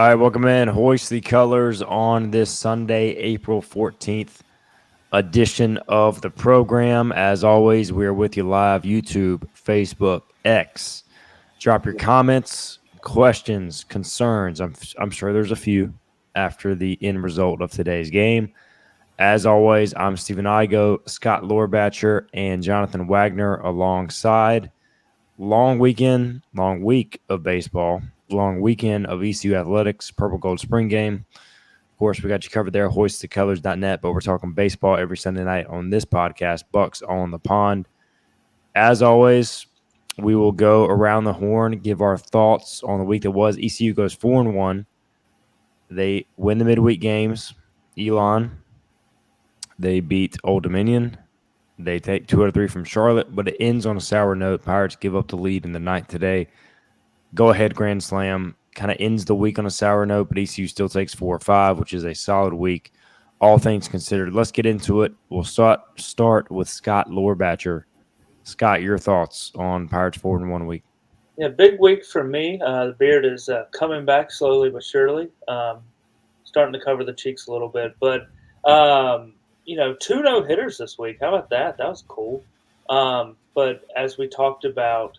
All right, welcome in. Hoist the colors on this Sunday, April 14th edition of the program. As always, we are with you live, YouTube, Facebook, X. Drop your comments, questions, concerns. I'm sure there's a few after the end result of today's game. As always, I'm Stephen Igo, Scott Lorbatcher, and Jonathan Wagner alongside. Long weekend, long week of baseball, long weekend of ECU athletics, Purple Gold Spring Game. Of course, we got you covered there, hoistthecolors.net, but we're talking baseball every Sunday night on this podcast, Bucks on the Pond. As always, we will go around the horn, give our thoughts on the week that was. ECU goes 4-1. They win the midweek games. Elon, they beat Old Dominion. They take 2 out of 3 from Charlotte, but it ends on a sour note. Pirates give up the lead in the ninth today. Go-ahead grand slam kind of ends the week on a sour note, but ECU still takes 4 or 5, which is a solid week, all things considered. Let's get into it. We'll start with Scott Lorbatcher. Scott, your thoughts on Pirates 4-1 week? Yeah, big week for me. The beard is coming back slowly but surely. Starting to cover the cheeks a little bit, but 2 no-hitters this week. How about that? That was cool. But as we talked about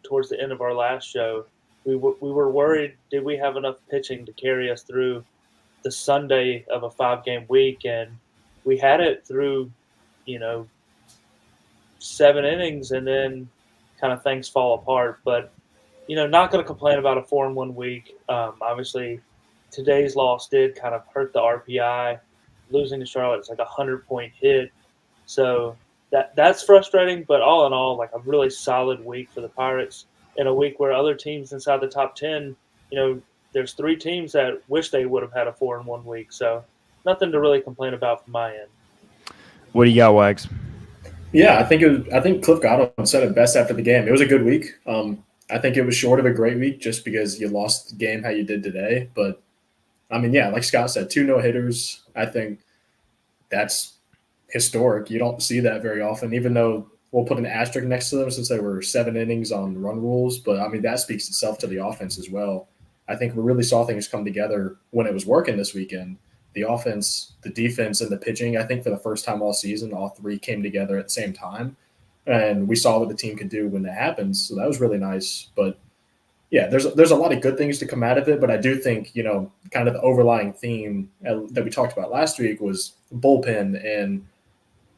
towards the end of our last show, we were worried, did we have enough pitching to carry us through the Sunday of a 5-game week? And we had it through, 7 innings, and then kind of things fall apart. But, not going to complain about a 4-1 week. Obviously, today's loss did kind of hurt the RPI. Losing to Charlotte is like a 100-point hit. So that's frustrating, but all in all, like a really solid week for the Pirates in a week where other teams inside the top 10, there's 3 teams that wish they would have had a 4-1 week. So nothing to really complain about from my end. What do you got, Wags? Yeah, I think Cliff Godwin said it best after the game. It was a good week. I think it was short of a great week just because you lost the game how you did today. But, like Scott said, 2 no-hitters. I think that's historic. You don't see that very often, even though we'll put an asterisk next to them since they were 7 innings on run rules. But, that speaks itself to the offense as well. I think we really saw things come together when it was working this weekend. The offense, the defense, and the pitching, I think for the first time all season, all 3 came together at the same time. And we saw what the team could do when that happens. So that was really nice. But, yeah, there's a lot of good things to come out of it. But I do think, kind of the overlying theme that we talked about last week was bullpen and,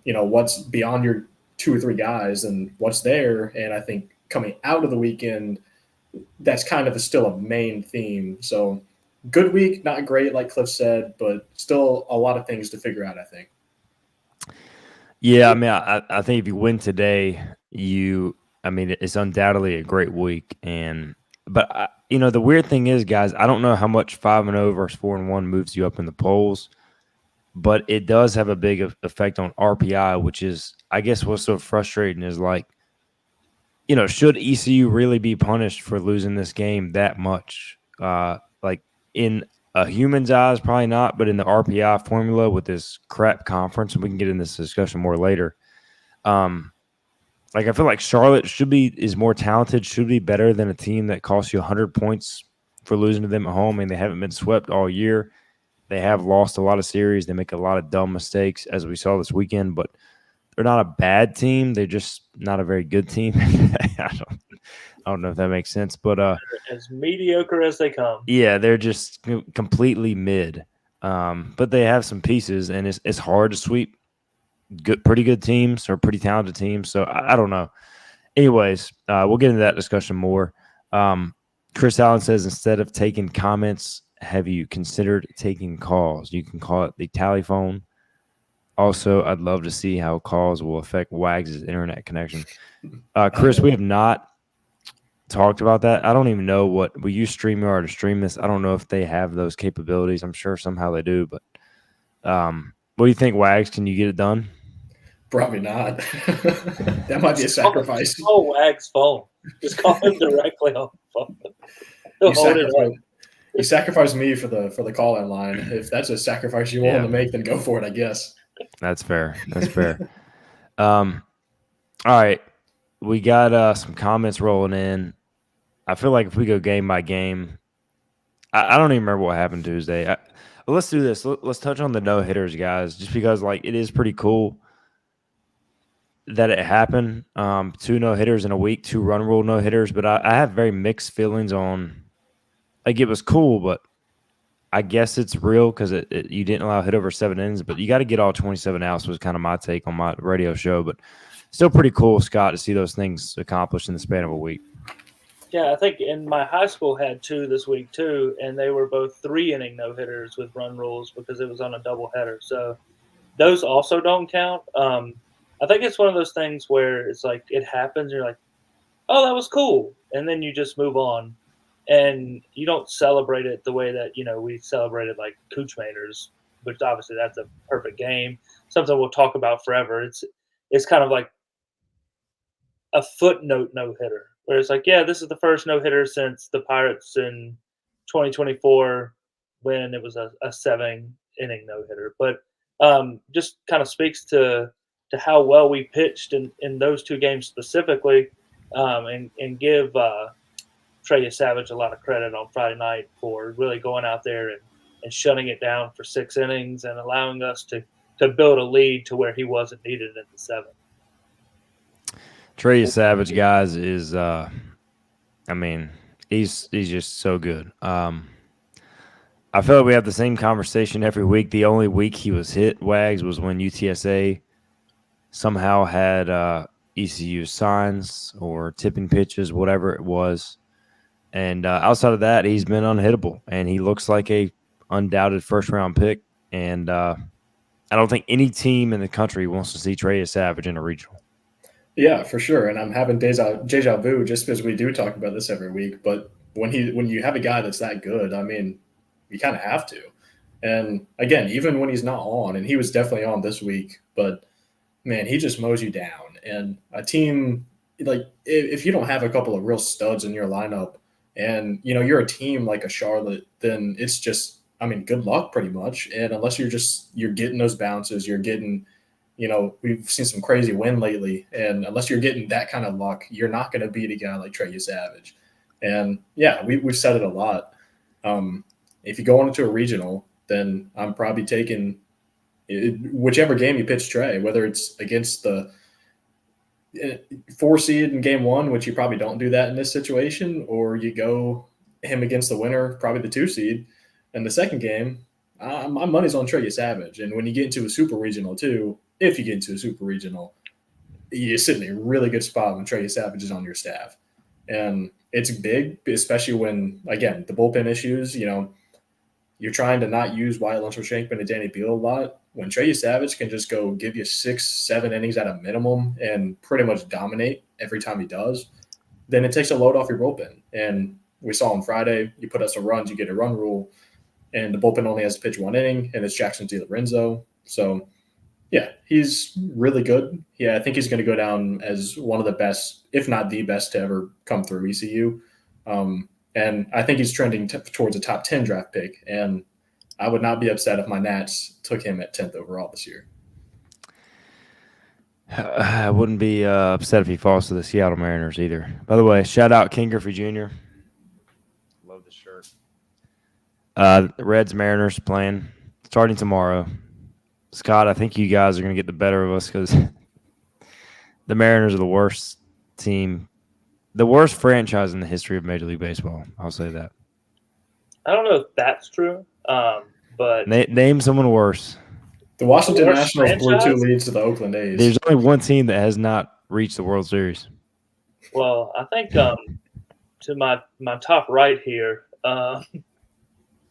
what's beyond your 2 or 3 guys and what's there. And I think coming out of the weekend, that's kind of still a main theme. So good week, not great, like Cliff said, but still a lot of things to figure out, I think. Yeah, I think if you win today, it's undoubtedly a great week. But the weird thing is, guys, I don't know how much 5-0 versus 4-1 moves you up in the polls, but it does have a big effect on RPI, which is, I guess, what's so frustrating is should ECU really be punished for losing this game that much? In a human's eyes, probably not, but in the RPI formula with this crap conference, and we can get into this discussion more later. I feel like Charlotte is more talented, should be better than a team that costs you 100 points for losing to them at home, and they haven't been swept all year. They have lost a lot of series. They make a lot of dumb mistakes, as we saw this weekend, but they're not a bad team. They're just not a very good team. I don't know if that makes sense, but as mediocre as they come. Yeah, they're just completely mid. But they have some pieces, and it's hard to sweep pretty good teams or pretty talented teams. So I don't know. Anyways, we'll get into that discussion more. Chris Allen says, instead of taking comments, have you considered taking calls? You can call it the tally phone. Also, I'd love to see how calls will affect Wags' internet connection. Chris, we have not talked about that. I don't even know we use StreamYard to stream this. I don't know if they have those capabilities. I'm sure somehow they do, but what do you think, Wags? Can you get it done? Probably not. That might be a sacrifice. Call Wags' phone. Just call him directly on the phone. You sacrifice me for the call-in line. If that's a sacrifice you're willing to make, then go for it, I guess. That's fair. All right. We got some comments rolling in. I feel like if we go game by game, I don't even remember what happened Tuesday. Let's do this. Let's touch on the no hitters, guys, just because like it is pretty cool that it happened. 2 no hitters in a week, 2 run rule no hitters, but I have very mixed feelings on. Like it was cool, but I guess it's real because you didn't allow a hit over 7 innings, but you got to get all 27 outs was kind of my take on my radio show. But still pretty cool, Scott, to see those things accomplished in the span of a week. Yeah, I think in my high school had 2 this week too, and they were both 3-inning no hitters with run rules because it was on a doubleheader. So those also don't count. I think it's one of those things where it's like it happens, you're like, oh, that was cool, and then you just move on, and you don't celebrate it the way that we celebrated like Cooch Mainers, which obviously that's a perfect game, something we'll talk about forever. It's kind of like a footnote no hitter, where it's like, yeah, this is the first no hitter since the Pirates in 2024 when it was a 7-inning no hitter. But just kind of speaks to how well we pitched in those 2 games specifically, and give Trey Savage a lot of credit on Friday night for really going out there and shutting it down for 6 innings and allowing us to build a lead to where he wasn't needed in the 7th. Trey Savage, guys, is he's just so good. I feel like we have the same conversation every week. The only week he was hit, Wags, was when UTSA somehow had ECU signs or tipping pitches, whatever it was. And outside of that, he's been unhittable, and he looks like a undoubted first-round pick. And I don't think any team in the country wants to see Trey Savage in a regional. Yeah, for sure. And I'm having deja vu just because we do talk about this every week. But when you have a guy that's that good, I mean, you kind of have to. And again, even when he's not on, and he was definitely on this week, but man, he just mows you down. And a team, like if you don't have a couple of real studs in your lineup, and you're a team like a Charlotte, then it's just, I mean, good luck pretty much. And unless you're getting those bounces, you're getting, we've seen some crazy win lately, and unless you're getting that kind of luck, you're not going to beat a guy like Trey Savage. And yeah, we've said it a lot. If you go into a regional, then I'm probably taking whichever game you pitch Trey, whether it's against the 4 seed in game 1, which you probably don't do that in this situation, or you go him against the winner, probably the 2 seed. And the second game, my money's on Trey Savage. And when you get into a super regional too, if you get into a super regional, you sit in a really good spot when Trey Savage is on your staff. And it's big, especially when, again, the bullpen issues, you're trying to not use Wyatt Lunchel-Shankman and Danny Beal a lot. When Trey Savage can just go give you 6-7 innings at a minimum and pretty much dominate every time he does, then it takes a load off your bullpen. And we saw on Friday, you put up some runs, you get a run rule, and the bullpen only has to pitch 1 inning, and it's Jackson DiLorenzo. So, yeah, he's really good. Yeah, I think he's going to go down as one of the best, if not the best, to ever come through ECU. And I think he's trending towards a top 10 draft pick. And I would not be upset if my Nats took him at 10th overall this year. I wouldn't be upset if he falls to the Seattle Mariners either. By the way, shout out King Griffey Jr. Love the shirt. Reds Mariners playing starting tomorrow. Scott, I think you guys are going to get the better of us because the Mariners are the worst team, the worst franchise in the history of Major League Baseball. I'll say that. I don't know if that's true, but name someone worse. The Washington Nationals blew 2 leads to the Oakland A's. There's only one team that has not reached the World Series. Well, I think to my top right here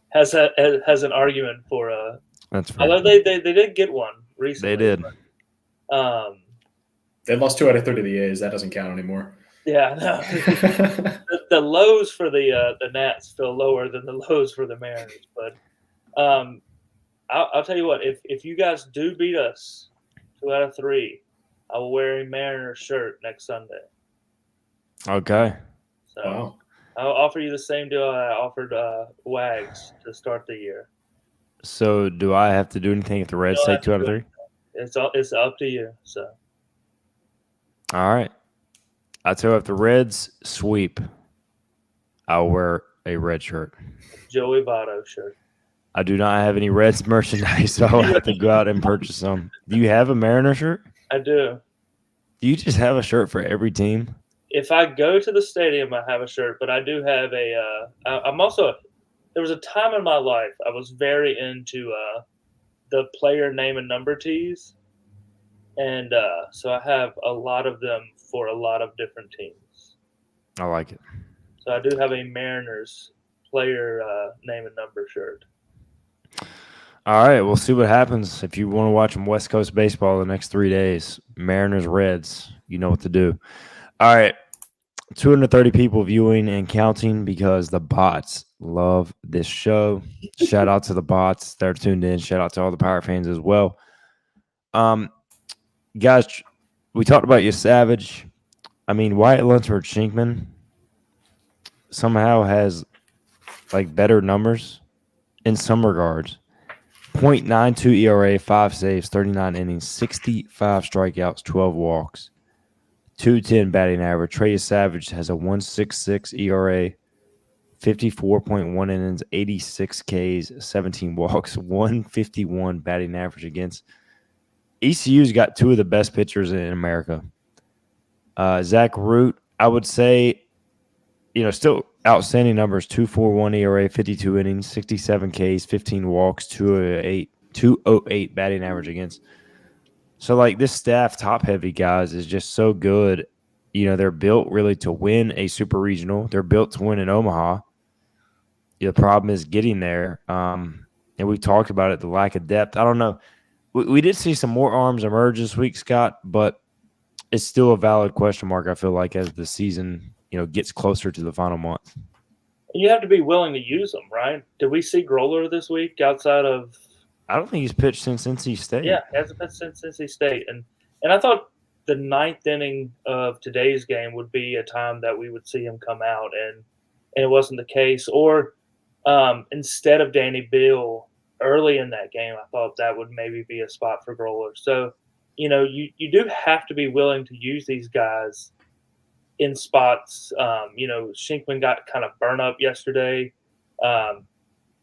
has an argument for That's fair. although they did get one recently. They did. But, they lost 2 out of 3 to the A's. That doesn't count anymore. Yeah, no. the lows for the Nats feel lower than the lows for the Mariners. But I'll tell you what, if you guys do beat us 2 out of 3, I will wear a Mariners shirt next Sunday. Okay. So wow. I'll offer you the same deal I offered Wags to start the year. So do I have to do anything if the Reds take 2 out of 3? It's up to you. So. All right. I tell you, if the Reds sweep, I'll wear a red shirt? Joey Votto shirt. I do not have any Reds merchandise, so I'll have to go out and purchase some. Do you have a Mariner shirt? I do. Do you just have a shirt for every team? If I go to the stadium, I have a shirt, but I do have I'm also. There was a time in my life I was very into the player name and number tees, and so I have a lot of them for a lot of different teams. I like it. So I do have a Mariners player name and number shirt. All right, we'll see what happens. If you want to watch some West Coast baseball the next 3 days, Mariners, Reds, you know what to do. All right, 230 people viewing and counting because the bots love this show. Shout out to the bots that are tuned in. Shout out to all the Pirate fans as well. Guys, we talked about you, Savage. I mean, Wyatt Lunsford Shinkman somehow has like better numbers in some regards. 0.92 ERA, 5 saves, 39 innings, 65 strikeouts, 12 walks, 210 batting average. Trey Savage has a 1.66 ERA, 54.1 innings, 86 Ks, 17 walks, 151 batting average against. ECU's got two of the best pitchers in America. Zach Root, I would say, still outstanding numbers, 2.41 ERA, 52 innings, 67 Ks, 15 walks, 208 batting average against. So, like, this staff, top-heavy guys, is just so good. They're built really to win a super regional. They're built to win in Omaha. The problem is getting there. And we talked about it, the lack of depth. I don't know. We did see some more arms emerge this week, Scott, but it's still a valid question mark, I feel like, as the season gets closer to the final month. You have to be willing to use them, right? Did we see Growler this week outside of? I don't think he's pitched since NC State. Yeah, he hasn't pitched since NC State, and I thought the ninth inning of today's game would be a time that we would see him come out, and it wasn't the case. Or instead of Danny Bill early in that game, I thought that would maybe be a spot for Growler. So, you do have to be willing to use these guys in spots. Shinkman got kind of burn up yesterday,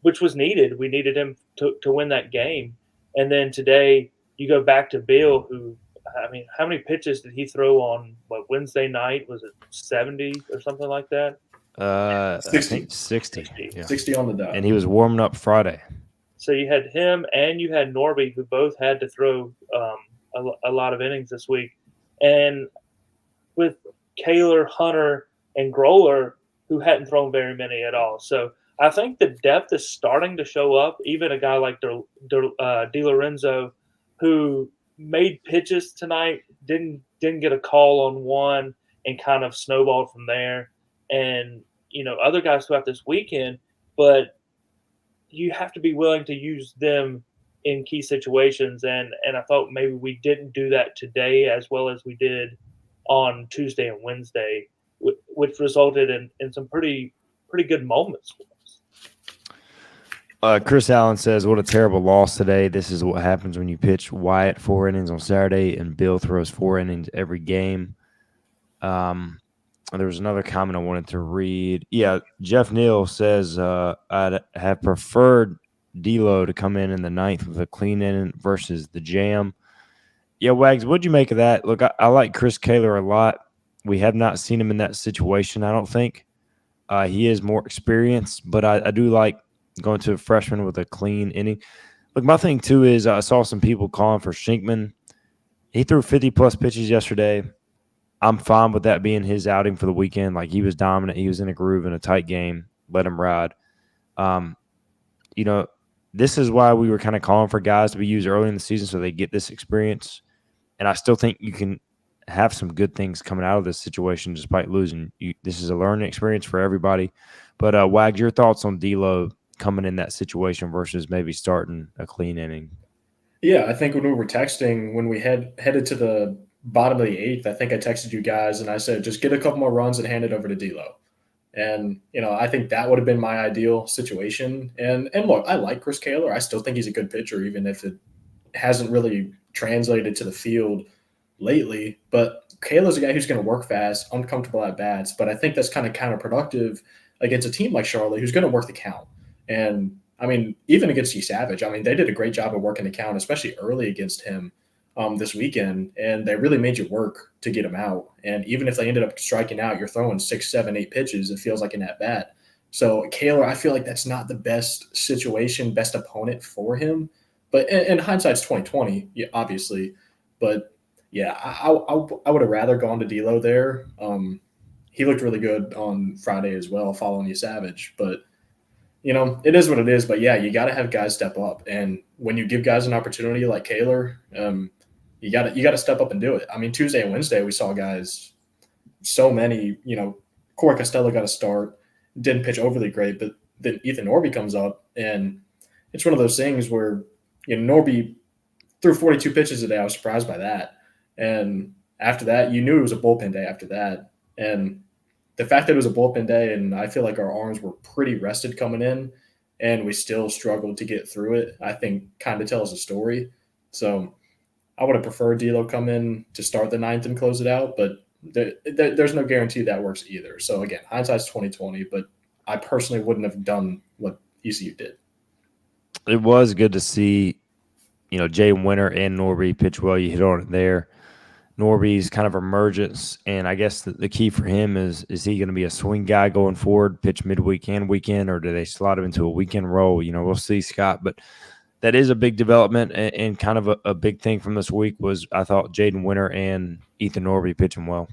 which was needed. We needed him to win that game. And then today you go back to Bill, who, I mean, how many pitches did he throw on Wednesday night? Was it 70 or something like that? 60. I think 60. 60. Yeah. 60 on the dot. And he was warming up Friday. So you had him and you had Norby, who both had to throw a lot of innings this week. And with Kaler, Hunter, and Growler, who hadn't thrown very many at all. So I think the depth is starting to show up. Even a guy like DiLorenzo, who made pitches tonight, didn't get a call on one, and kind of snowballed from there. And other guys throughout this weekend, but you have to be willing to use them in key situations. And I thought maybe we didn't do that today as well as we did on Tuesday and Wednesday, which resulted in some pretty good moments for us. Chris Allen says, what a terrible loss today. This is what happens when you pitch Wyatt 4 innings on Saturday and Bill throws 4 innings every game. There was another comment I wanted to read. Yeah, Jeff Neal says, I'd have preferred D'Lo to come in the ninth with a clean inning versus the jam. Yeah, Wags, what'd you make of that? Look, I like Chris Kaler a lot. We have not seen him in that situation, I don't think. He is more experienced, but I do like going to a freshman with a clean inning. Look, my thing, too, is I saw some people calling for Shinkman. He threw 50-plus pitches yesterday. I'm fine with that being his outing for the weekend. Like, he was dominant. He was in a groove in a tight game. Let him ride. This is why we were kind of calling for guys to be used early in the season so they get this experience. And I still think you can have some good things coming out of this situation despite losing. This is a learning experience for everybody. But, Wags, your thoughts on D'Lo coming in that situation versus maybe starting a clean inning? Yeah, I think when we were texting, when we headed to the bottom of the eighth, I think I texted you guys and I said, just get a couple more runs and hand it over to D'Lo. And, I think that would have been my ideal situation. And look, I like Chris Kaler. I still think he's a good pitcher, even if it hasn't really translated to the field lately. But Kaler's a guy who's going to work fast, uncomfortable at bats. But I think that's kind of counterproductive against a team like Charlotte who's going to work the count. And I mean, even against G Savage, I mean, they did a great job of working the count, especially early against him this weekend. And they really made you work to get him out. And even if they ended up striking out, you're throwing 6, 7, 8 pitches. It feels like an at bat. So Kaler, I feel like that's not the best situation, best opponent for him. But in hindsight's 2020, yeah, obviously. But yeah, I would have rather gone to D'Lo there. He looked really good on Friday as well, following you Savage. But it is what it is. But yeah, you got to have guys step up, and when you give guys an opportunity like Kaler, you got to step up and do it. I mean, Tuesday and Wednesday we saw guys, so many. Corey Costello got a start, didn't pitch overly great, but then Ethan Norby comes up, and it's one of those things where Norby threw 42 pitches a day. I was surprised by that. And after that, you knew it was a bullpen day after that. And the fact that it was a bullpen day, and I feel like our arms were pretty rested coming in, and we still struggled to get through it, I think kind of tells a story. So I would have preferred D'Lo come in to start the ninth and close it out, but there's no guarantee that works either. So again, hindsight's 2020, but I personally wouldn't have done what ECU did. It was good to see, Jay Winter and Norby pitch well. You hit on it there. Norby's kind of emergence, and I guess the key for him is he going to be a swing guy going forward, pitch midweek and weekend, or do they slot him into a weekend role? We'll see, Scott. But that is a big development, and kind of a big thing from this week was I thought Jaden Winter and Ethan Norby pitching well.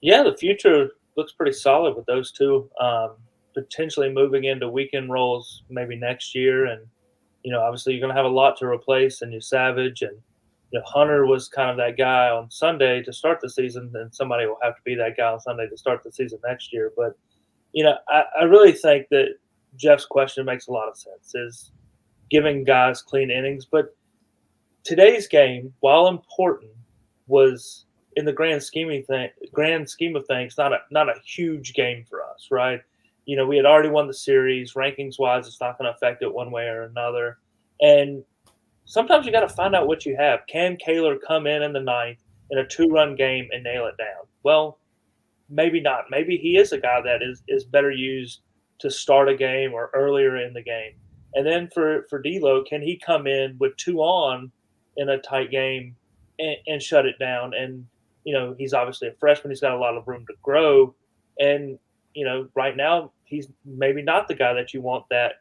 Yeah, the future looks pretty solid with those two, potentially moving into weekend roles maybe next year. And, obviously you're going to have a lot to replace in your Savage, and Hunter was kind of that guy on Sunday to start the season, and somebody will have to be that guy on Sunday to start the season next year. But, I really think that Jeff's question makes a lot of sense, is giving guys clean innings. But today's game, while important, was in the grand scheme of things, not a huge game for us, right? We had already won the series. Rankings-wise, it's not going to affect it one way or another. And sometimes you got to find out what you have. Can Kaler come in the ninth in a 2-run game and nail it down? Well, maybe not. Maybe he is a guy that is better used to start a game or earlier in the game. And then for D'Lo, can he come in with 2 on in a tight game and shut it down? And, he's obviously a freshman. He's got a lot of room to grow. And, right now he's maybe not the guy that you want that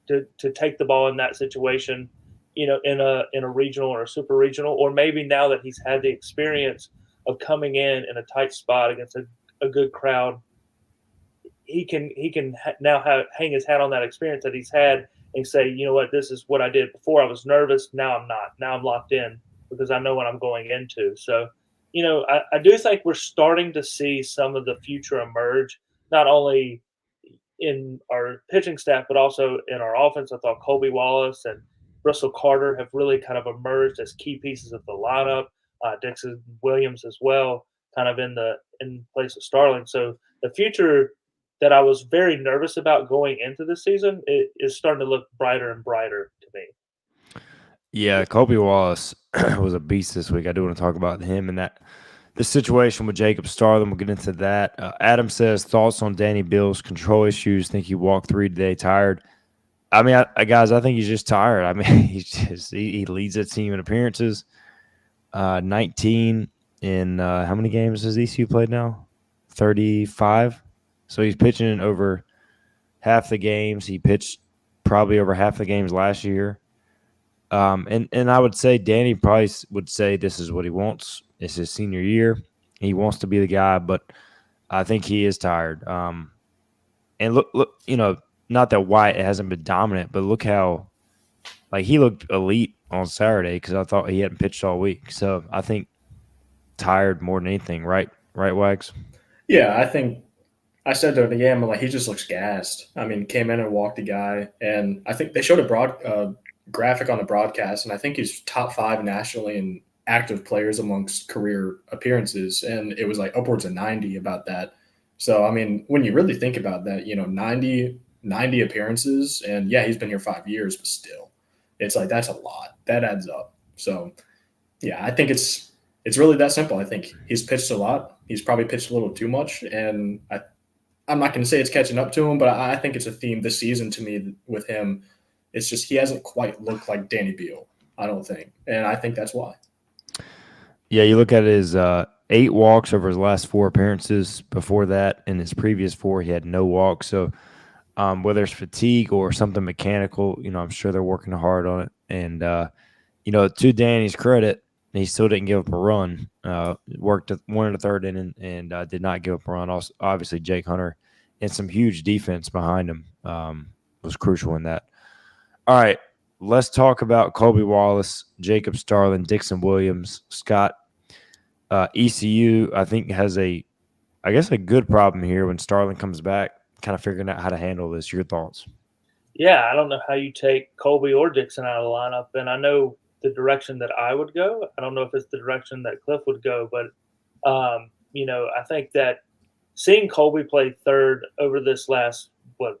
to take the ball in that situation, in a regional or a super regional, or maybe now that he's had the experience of coming in a tight spot against a good crowd, he can now hang his hat on that experience that he's had and say, you know what, this is what I did before. I was nervous. Now I'm not. Now I'm locked in because I know what I'm going into. So, I do think we're starting to see some of the future emerge, not only in our pitching staff, but also in our offense. I thought Colby Wallace and Russell Carter have really kind of emerged as key pieces of the lineup. Dixon Williams as well, kind of in place of Starling. So the future that I was very nervous about going into the season is starting to look brighter and brighter to me. Yeah, Colby Wallace was a beast this week. I do want to talk about him and the situation with Jacob Starling. We'll get into that. Adam says, thoughts on Danny Bill's control issues. Think he walked 3 today tired. I mean, guys, I think he's just tired. I mean, he leads that team in appearances. 19 in how many games has ECU played now? 35. So he's pitching over half the games. He pitched probably over half the games last year. And I would say Danny probably would say this is what he wants. It's his senior year. He wants to be the guy, but I think he is tired. And look, not that Wyatt hasn't been dominant, but look how he looked elite on Saturday because I thought he hadn't pitched all week. So I think tired more than anything, right? Right, Wags? Yeah, I think I said during the game, he just looks gassed. I mean, came in and walked a guy, and I think they showed a graphic on the broadcast, and I think he's top 5 nationally in active players amongst career appearances, and it was upwards of 90 about that. So, I mean, when you really think about that, 90 appearances, and yeah, he's been here 5 years, but still, it's that's a lot. That adds up. So, yeah, I think it's really that simple. I think he's pitched a lot. He's probably pitched a little too much, and I'm not going to say it's catching up to him, but I think it's a theme this season to me with him. It's just he hasn't quite looked like Danny Beal, I don't think. And I think that's why. Yeah, you look at his 8 walks over his last 4 appearances. Before that, in his previous 4, he had no walks. So whether it's fatigue or something mechanical, I'm sure they're working hard on it. And, to Danny's credit, he still didn't give up a run. Worked 1 in the 3rd inning and did not give up a run. Also, obviously, Jake Hunter and some huge defense behind him was crucial in that. All right, let's talk about Colby Wallace, Jacob Starlin, Dixon Williams, Scott. ECU, I think, has a good problem here when Starlin comes back, kind of figuring out how to handle this. Your thoughts? Yeah, I don't know how you take Colby or Dixon out of the lineup, and I know the direction that I would go. I don't know if it's the direction that Cliff would go, but I think that seeing Colby play third over this last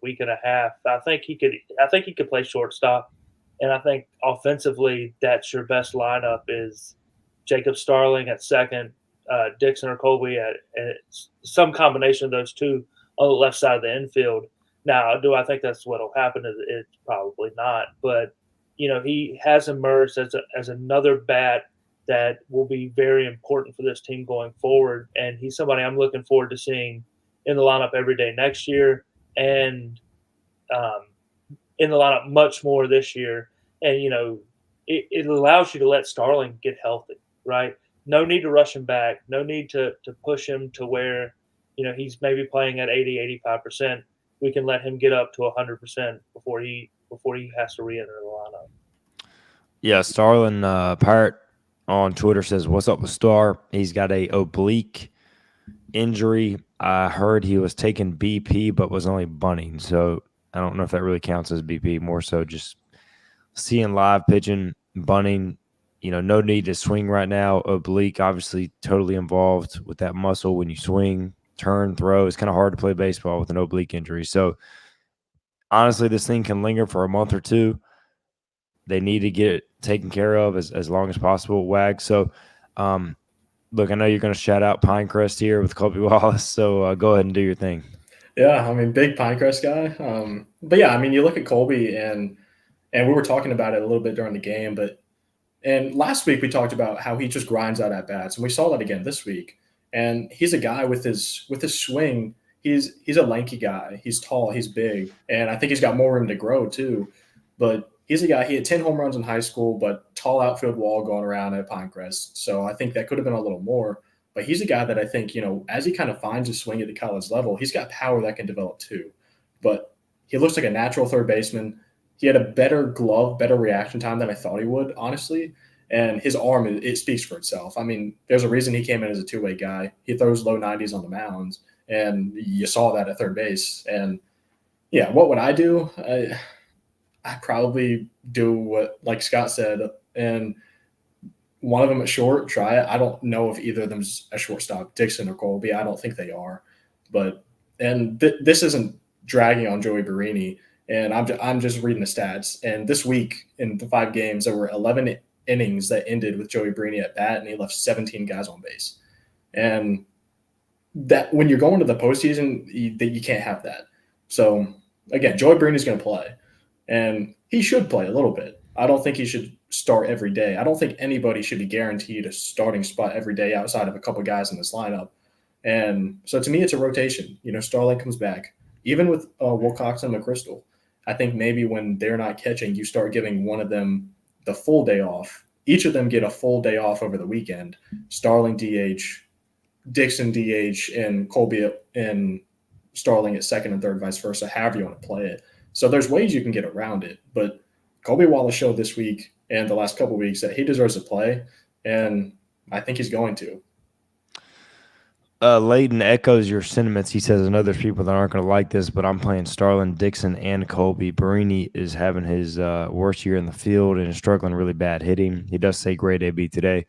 week and a half, I think he could play shortstop, and I think offensively that's your best lineup is Jacob Starling at second, Dixon or Colby at some combination of those two on the left side of the infield. Now, do I think that's what will happen? It's probably not, but he has emerged as another bat that will be very important for this team going forward, and he's somebody I'm looking forward to seeing in the lineup every day next year, and in the lineup much more this year. And it allows you to let Starling get healthy, right? No need to rush him back. No need to push him to where he's maybe playing at 80-85%. We can let him get up to 100% before he has to re-enter the lineup. Yeah, Starlin Pirate on Twitter says, "What's up with Star? He's got a oblique injury. I heard he was taking BP, but was only bunting. So I don't know if that really counts as BP. More so just seeing live pitching, bunting. No need to swing right now. Oblique, obviously, totally involved with that muscle when you swing, turn, throw. It's kind of hard to play baseball with an oblique injury. So honestly, this thing can linger for a month or two. They need to get it taken care of as long as possible, Wag. So, look, I know you're going to shout out Pinecrest here with Colby Wallace, so go ahead and do your thing. Yeah, I mean, big Pinecrest guy. But yeah, I mean, you look at Colby, and we were talking about it a little bit during the game, and last week we talked about how he just grinds out at bats, and we saw that again this week. And he's a guy with his swing. He's a lanky guy. He's tall. He's big, and I think he's got more room to grow too. But he's a guy. He had 10 home runs in high school, but tall outfield wall going around at Pinecrest. So I think that could have been a little more. But he's a guy that I think, as he kind of finds his swing at the college level, he's got power that can develop too. But he looks like a natural third baseman. He had a better glove, better reaction time than I thought he would, honestly. And his arm, it speaks for itself. I mean, there's a reason he came in as a two-way guy. He throws low 90s on the mounds, and you saw that at third base. And, yeah, what would I do? I probably do what, like Scott said, and one of them at short, try it. I don't know if either of them's a shortstop, Dixon or Colby. I don't think they are. But this isn't dragging on Joey Barini, and I'm just reading the stats. And this week in the 5 games, there were 11 innings that ended with Joey Barini at bat, and he left 17 guys on base. And that when you're going to the postseason, you can't have that. So again, Joey Barini's going to play, and he should play a little bit. I don't think he should start every day. I don't think anybody should be guaranteed a starting spot every day outside of a couple guys in this lineup. And so to me, it's a rotation. Starling comes back. Even with Wilcox and McChrystal, I think maybe when they're not catching, you start giving one of them the full day off. Each of them get a full day off over the weekend. Starling DH, Dixon DH, and Colby and Starling at second and third, vice versa, however you want to play it. So there's ways you can get around it. But Colby Wallace showed this week and the last couple of weeks that he deserves to play, and I think he's going to. Layden echoes your sentiments. He says, I know there's people that aren't going to like this, but I'm playing Starlin, Dixon, and Colby. Barini is having his worst year in the field and is struggling really bad hitting. He does say great AB today.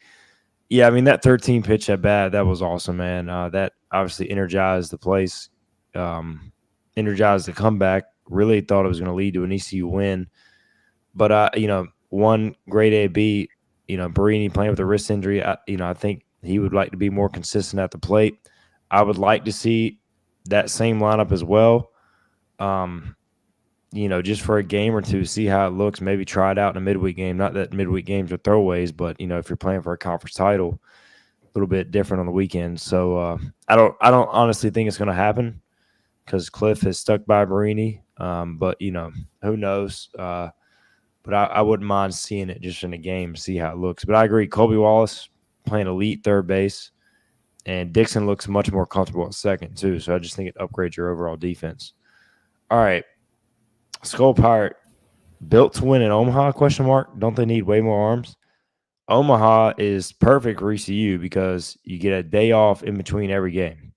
Yeah, I mean, that 13 pitch at bat, that was awesome, man. That obviously energized the place, energized the comeback. Really thought it was going to lead to an ECU win. But, one great AB, Barini playing with a wrist injury, I think he would like to be more consistent at the plate. I would like to see that same lineup as well. Just for a game or two, see how it looks. Maybe try it out in a midweek game. Not that midweek games are throwaways, but if you're playing for a conference title, a little bit different on the weekend. So I don't honestly think it's going to happen because Cliff has stuck by Marini. But who knows? But I wouldn't mind seeing it just in a game, see how it looks. But I agree, Colby Wallace playing elite third base, and Dixon looks much more comfortable at second too. So I just think it upgrades your overall defense. All right. Skull Pirate, built to win in Omaha, ? Don't they need way more arms? Omaha is perfect for ECU because you get a day off in between every game.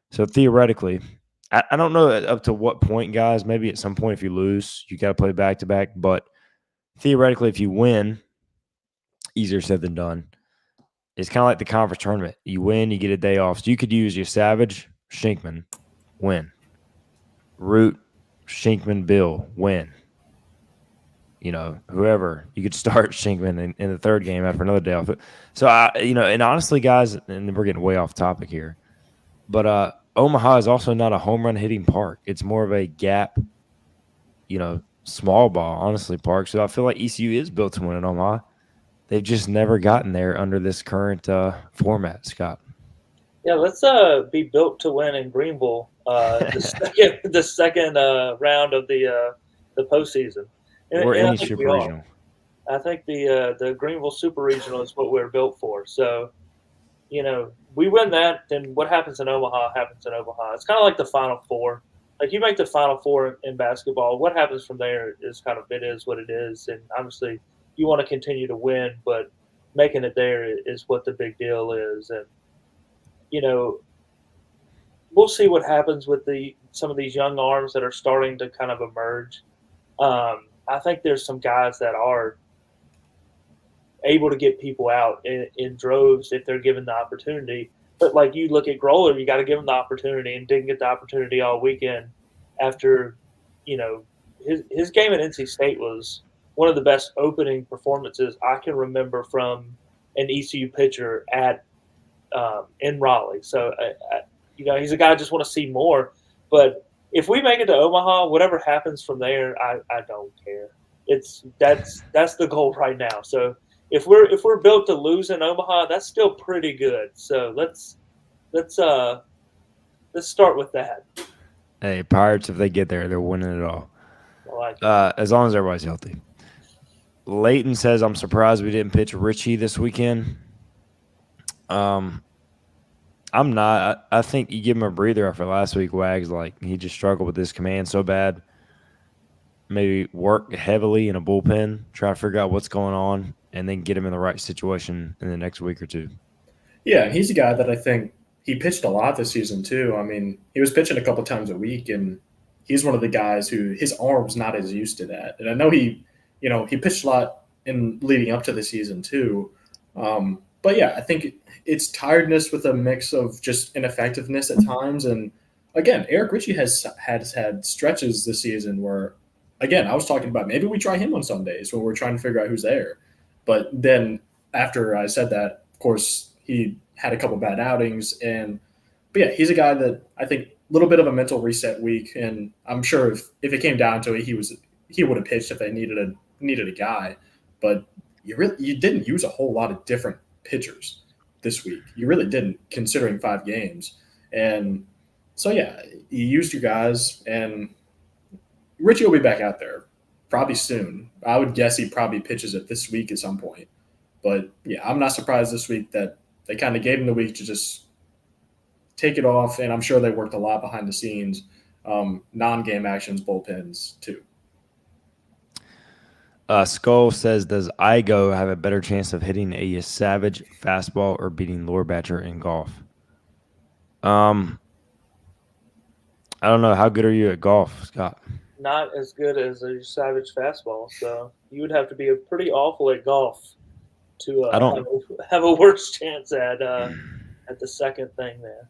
So theoretically, I don't know up to what point, guys. Maybe at some point if you lose, you got to play back-to-back. But theoretically, if you win, easier said than done. It's kind of like the conference tournament. You win, you get a day off. So you could use your Savage, Shinkman, win. Root, Shinkman, Bill, win. Whoever. You could start Shinkman in the third game after another day off. So, and honestly, guys, and we're getting way off topic here, but Omaha is also not a home run hitting park. It's more of a gap, small ball, honestly, park. So I feel like ECU is built to win in Omaha. They've just never gotten there under this current format, Scott. Yeah, let's be built to win in Greenville the second round of the postseason. Or any super regional. I think the Greenville Super Regional is what we're built for. So, we win that, then what happens in Omaha happens in Omaha. It's kind of like the Final Four. Like you make the Final Four in basketball, what happens from there is kind of it is what it is. And obviously you want to continue to win, but making it there is what the big deal is. And, we'll see what happens with some of these young arms that are starting to kind of emerge. I think there's some guys that are able to get people out in droves if they're given the opportunity. But like you look at Growler, you got to give him the opportunity, and didn't get the opportunity all weekend after, his game at NC State was one of the best opening performances I can remember from an ECU pitcher in Raleigh. So, he's a guy I just want to see more. But if we make it to Omaha, whatever happens from there, I don't care. That's the goal right now. So if we're built to lose in Omaha, that's still pretty good. So let's start with that. Hey, Pirates, if they get there, they're winning it all. I like it. As long as everybody's healthy. Leighton says, I'm surprised we didn't pitch Richie this weekend. I'm not. I think you give him a breather after last week, Wags. Like, he just struggled with this command so bad. Maybe work heavily in a bullpen, try to figure out what's going on, and then get him in the right situation in the next week or two. Yeah, and he's a guy that I think he pitched a lot this season too. I mean, he was pitching a couple times a week, and he's one of the guys who his arm's not as used to that. And I know he pitched a lot in leading up to the season too. But yeah, I think it's tiredness with a mix of just ineffectiveness at times. And again, Eric Ritchie has had stretches this season where, again, I was talking about maybe we try him on some days when we're trying to figure out who's there. But then after I said that, of course, he had a couple bad outings. But yeah, he's a guy that I think a little bit of a mental reset week. And I'm sure if it came down to it, he would have pitched if they needed a guy. But you didn't use a whole lot of different pitchers this week. You really didn't, considering 5 games. And so, yeah, you used your guys, and Richie will be back out there probably soon. I would guess he probably pitches it this week at some point. But, yeah, I'm not surprised this week that they kind of gave him the week to just take it off, and I'm sure they worked a lot behind the scenes, non-game actions, bullpens, too. Skull says, does Igo have a better chance of hitting a Savage fastball or beating Lore Batcher in golf? I don't know. How good are you at golf, Scott? Not as good as a Savage fastball, so you would have to be pretty awful at golf to have a worse chance at the second thing there.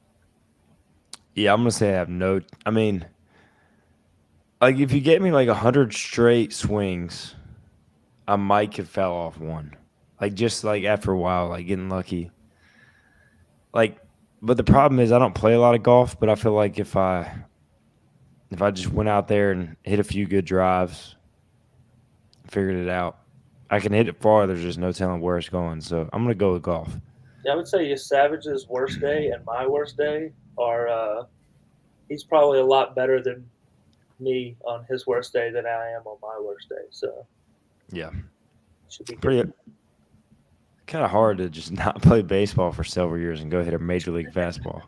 Yeah, I'm gonna say I have no. I mean, like if you get me like 100 straight swings, I might have fell off one. Like just like after a while, like getting lucky. Like But the problem is I don't play a lot of golf, but I feel like if I just went out there and hit a few good drives, figured it out, I can hit it far. There's just no telling where it's going. So I'm gonna go with golf. Yeah, I would say Savage's worst day and my worst day are. He's probably a lot better than me on his worst day than I am on my worst day. So Yeah, should be good. pretty kind of hard to just not play baseball for several years and go hit a major league fastball.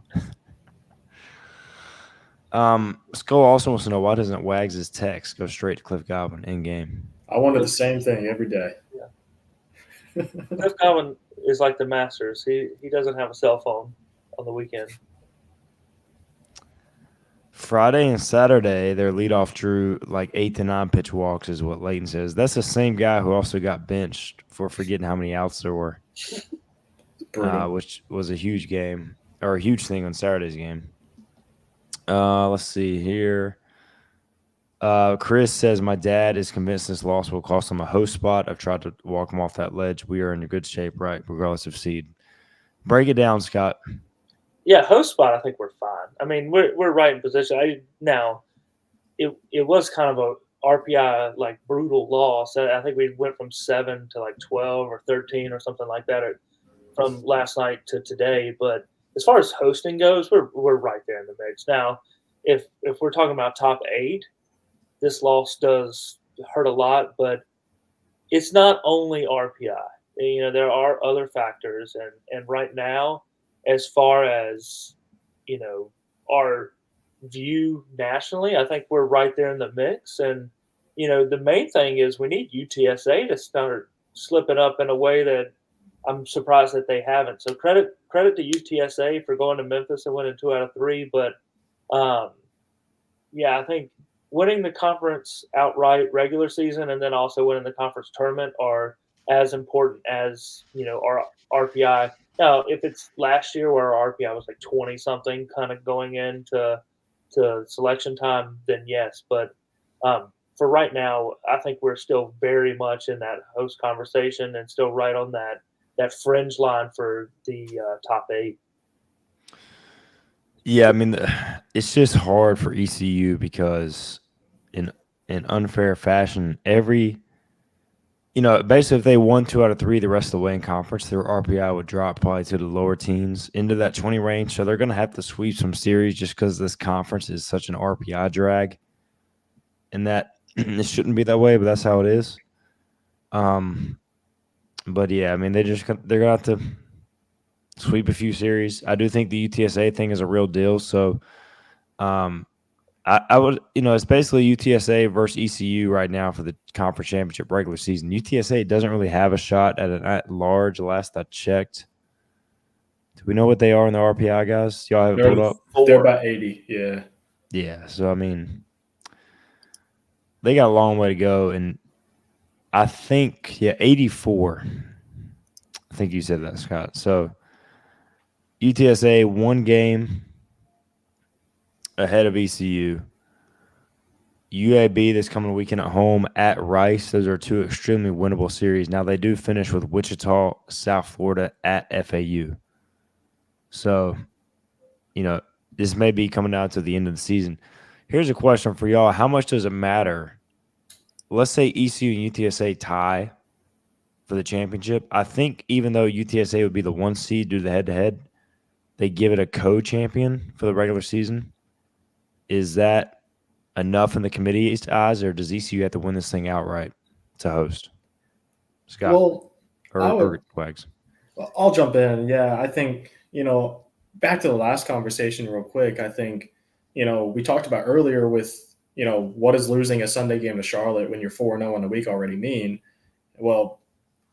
Skull also wants to know why doesn't Wags' text go straight to Cliff Godwin in game? I wanted the same thing every day. Yeah. Cliff Godwin is like the Masters. He doesn't have a cell phone on the weekend. Friday and Saturday, their leadoff drew like 8 to 9 pitch walks, is what Leighton says. That's the same guy who also got benched for forgetting how many outs there were, which was a huge game or a huge thing on Saturday's game. Let's see here. Chris says, my dad is convinced this loss will cost him a host spot. I've tried to walk him off that ledge. We are in good shape, right, regardless of seed. Break it down, Scott. Yeah, host spot, I think we're fine. I mean, we're right in position. Now, it was kind of a RPI like brutal loss. I think we went from 7 to like 12 or 13 or something like that from last night to today. But as far as hosting goes, we're right there in the mix. Now, if we're talking about top 8, this loss does hurt a lot, but it's not only RPI. You know, there are other factors, and right now, as far as our view nationally, I think we're right there in the mix. And the main thing is we need UTSA to start slipping up in a way that I'm surprised that they haven't. So credit to UTSA for going to Memphis and winning 2 out of 3. But yeah, I think winning the conference outright regular season and then also winning the conference tournament are as important as our RPI. Now, if it's last year where our RPI was like 20 something, kind of going into selection time, then yes. But for right now, I think we're still very much in that host conversation and still right on that fringe line for the top 8. Yeah, I mean, it's just hard for ECU because in unfair fashion, basically if they won 2 out of 3 the rest of the way in conference, their RPI would drop probably to the lower teens into that 20 range. So they're going to have to sweep some series just because this conference is such an RPI drag. And that it shouldn't be that way, but that's how it is. But yeah, I mean, they're going to have to sweep a few series. I do think the UTSA thing is a real deal. So I would, it's basically UTSA versus ECU right now for the conference championship regular season. UTSA doesn't really have a shot at an at-large last I checked. Do we know what they are in the RPI, guys? Y'all have it pulled up? They're about 80, yeah. Yeah, so, I mean, they got a long way to go. And I think, 84. I think you said that, Scott. So, UTSA 1 game ahead of ECU. UAB this coming weekend at home at Rice. Those are 2 extremely winnable series. Now, they do finish with Wichita, South Florida at FAU. So, this may be coming down to the end of the season. Here's a question for y'all. How much does it matter? Let's say ECU and UTSA tie for the championship. I think even though UTSA would be the 1 seed due to the head-to-head, they give it a co-champion for the regular season. Is that enough in the committee's eyes, or does ECU have to win this thing outright to host? Scott, Well, or Wags? I'll jump in. Yeah, I think, back to the last conversation real quick, I think, we talked about earlier with, what does losing a Sunday game to Charlotte when you're 4-0 in the week already mean? Well,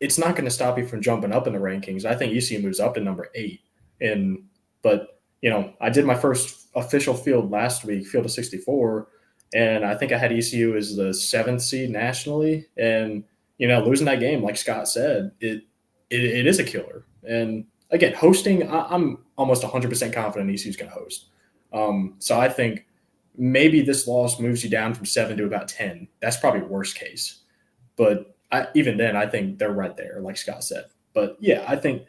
it's not going to stop you from jumping up in the rankings. I think ECU moves up to number 8. But I did my first official field last week, field of 64, and I think I had ECU as the 7th seed nationally. And, losing that game, like Scott said, it is a killer. And again, hosting, I'm almost 100% confident ECU is going to host. So I think maybe this loss moves you down from 7 to about 10. That's probably worst case. But even then, I think they're right there, like Scott said. But yeah, I think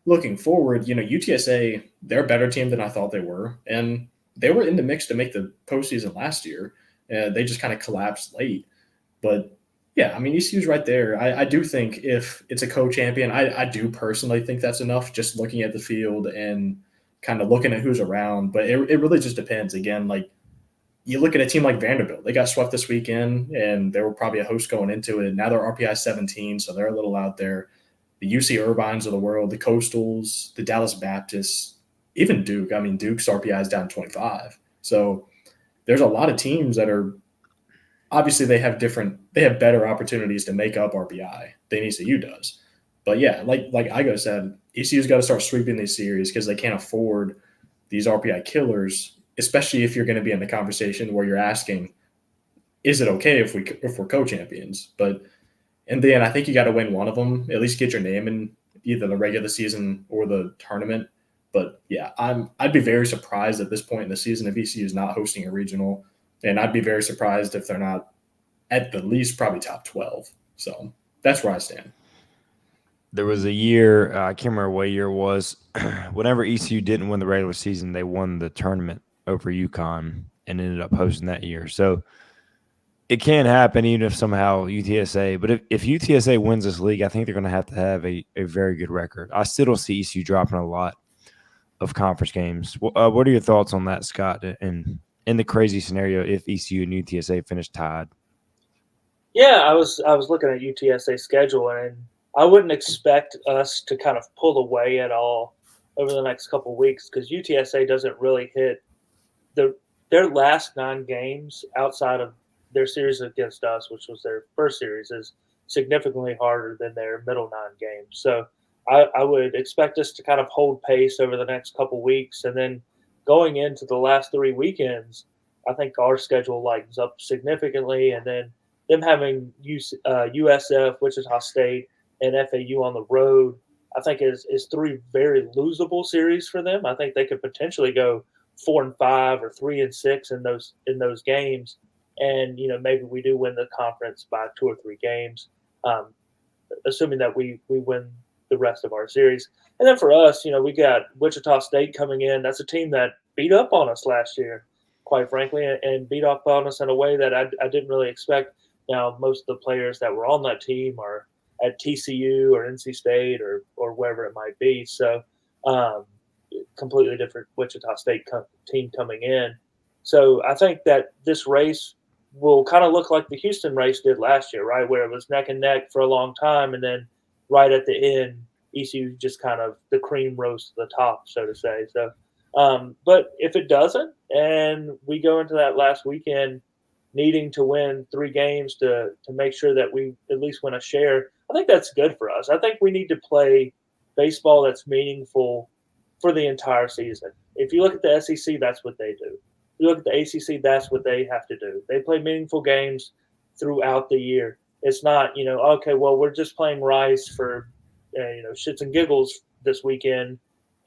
looking forward, UTSA, they're a better team than I thought they were. And they were in the mix to make the postseason last year. They just kind of collapsed late. But yeah, I mean, ECU's right there. I do think if it's a co-champion, I do personally think that's enough, just looking at the field and kind of looking at who's around. But it really just depends. Again, like you look at a team like Vanderbilt, they got swept this weekend, and they were probably a host going into it. Now they're RPI 17, so they're a little out there. The UC Irvines of the world, the Coastals, the Dallas Baptists, even Duke. I mean, Duke's RPI is down 25. So there's a lot of teams that are obviously they have better opportunities to make up RPI than ECU does. But yeah, like Igo said, ECU's got to start sweeping these series because they can't afford these RPI killers, especially if you're going to be in the conversation where you're asking, is it okay if we're co-champions? And then I think you got to win one of them, at least get your name in either the regular season or the tournament. But yeah, I'd be very surprised at this point in the season if ECU is not hosting a regional, and I'd be very surprised if they're not at the least probably top 12. So that's where I stand. There was a year, I can't remember what year it was, whenever ECU didn't win the regular season, they won the tournament over UConn and ended up hosting that year. So it can happen even if somehow UTSA, but if UTSA wins this league, I think they're going to have a very good record. I still don't see ECU dropping a lot of conference games. What are your thoughts on that, Scott, and in the crazy scenario if ECU and UTSA finish tied? Yeah, I was looking at UTSA's schedule, and I wouldn't expect us to kind of pull away at all over the next couple of weeks because UTSA doesn't really hit their last 9 games outside of their series against us, which was their first series, is significantly harder than their middle 9 games. So I would expect us to kind of hold pace over the next couple weeks, and then going into the last 3 weekends, I think our schedule lightens up significantly, and then them having USF, Wichita State, and FAU on the road, I think is 3 very losable series for them. I think they could potentially go 4-5 or 3-6 in those games, and maybe we do win the conference by 2 or 3 games, assuming that we win the rest of our series. And then for us, we got Wichita State coming in. That's a team that beat up on us last year, quite frankly, and beat up on us in a way that I didn't really expect. Now, most of the players that were on that team are at TCU or NC State or wherever it might be. So completely different Wichita State team coming in. So I think that this race will kind of look like the Houston race did last year, right, where it was neck and neck for a long time, and then right at the end, ECU just kind of the cream rose to the top, so to say. So, but if it doesn't, and we go into that last weekend needing to win 3 games to make sure that we at least win a share, I think that's good for us. I think we need to play baseball that's meaningful for the entire season. If you look at the SEC, that's what they do. If you look at the ACC, that's what they have to do. They play meaningful games throughout the year. It's not, okay, well, we're just playing Rice for, shits and giggles this weekend,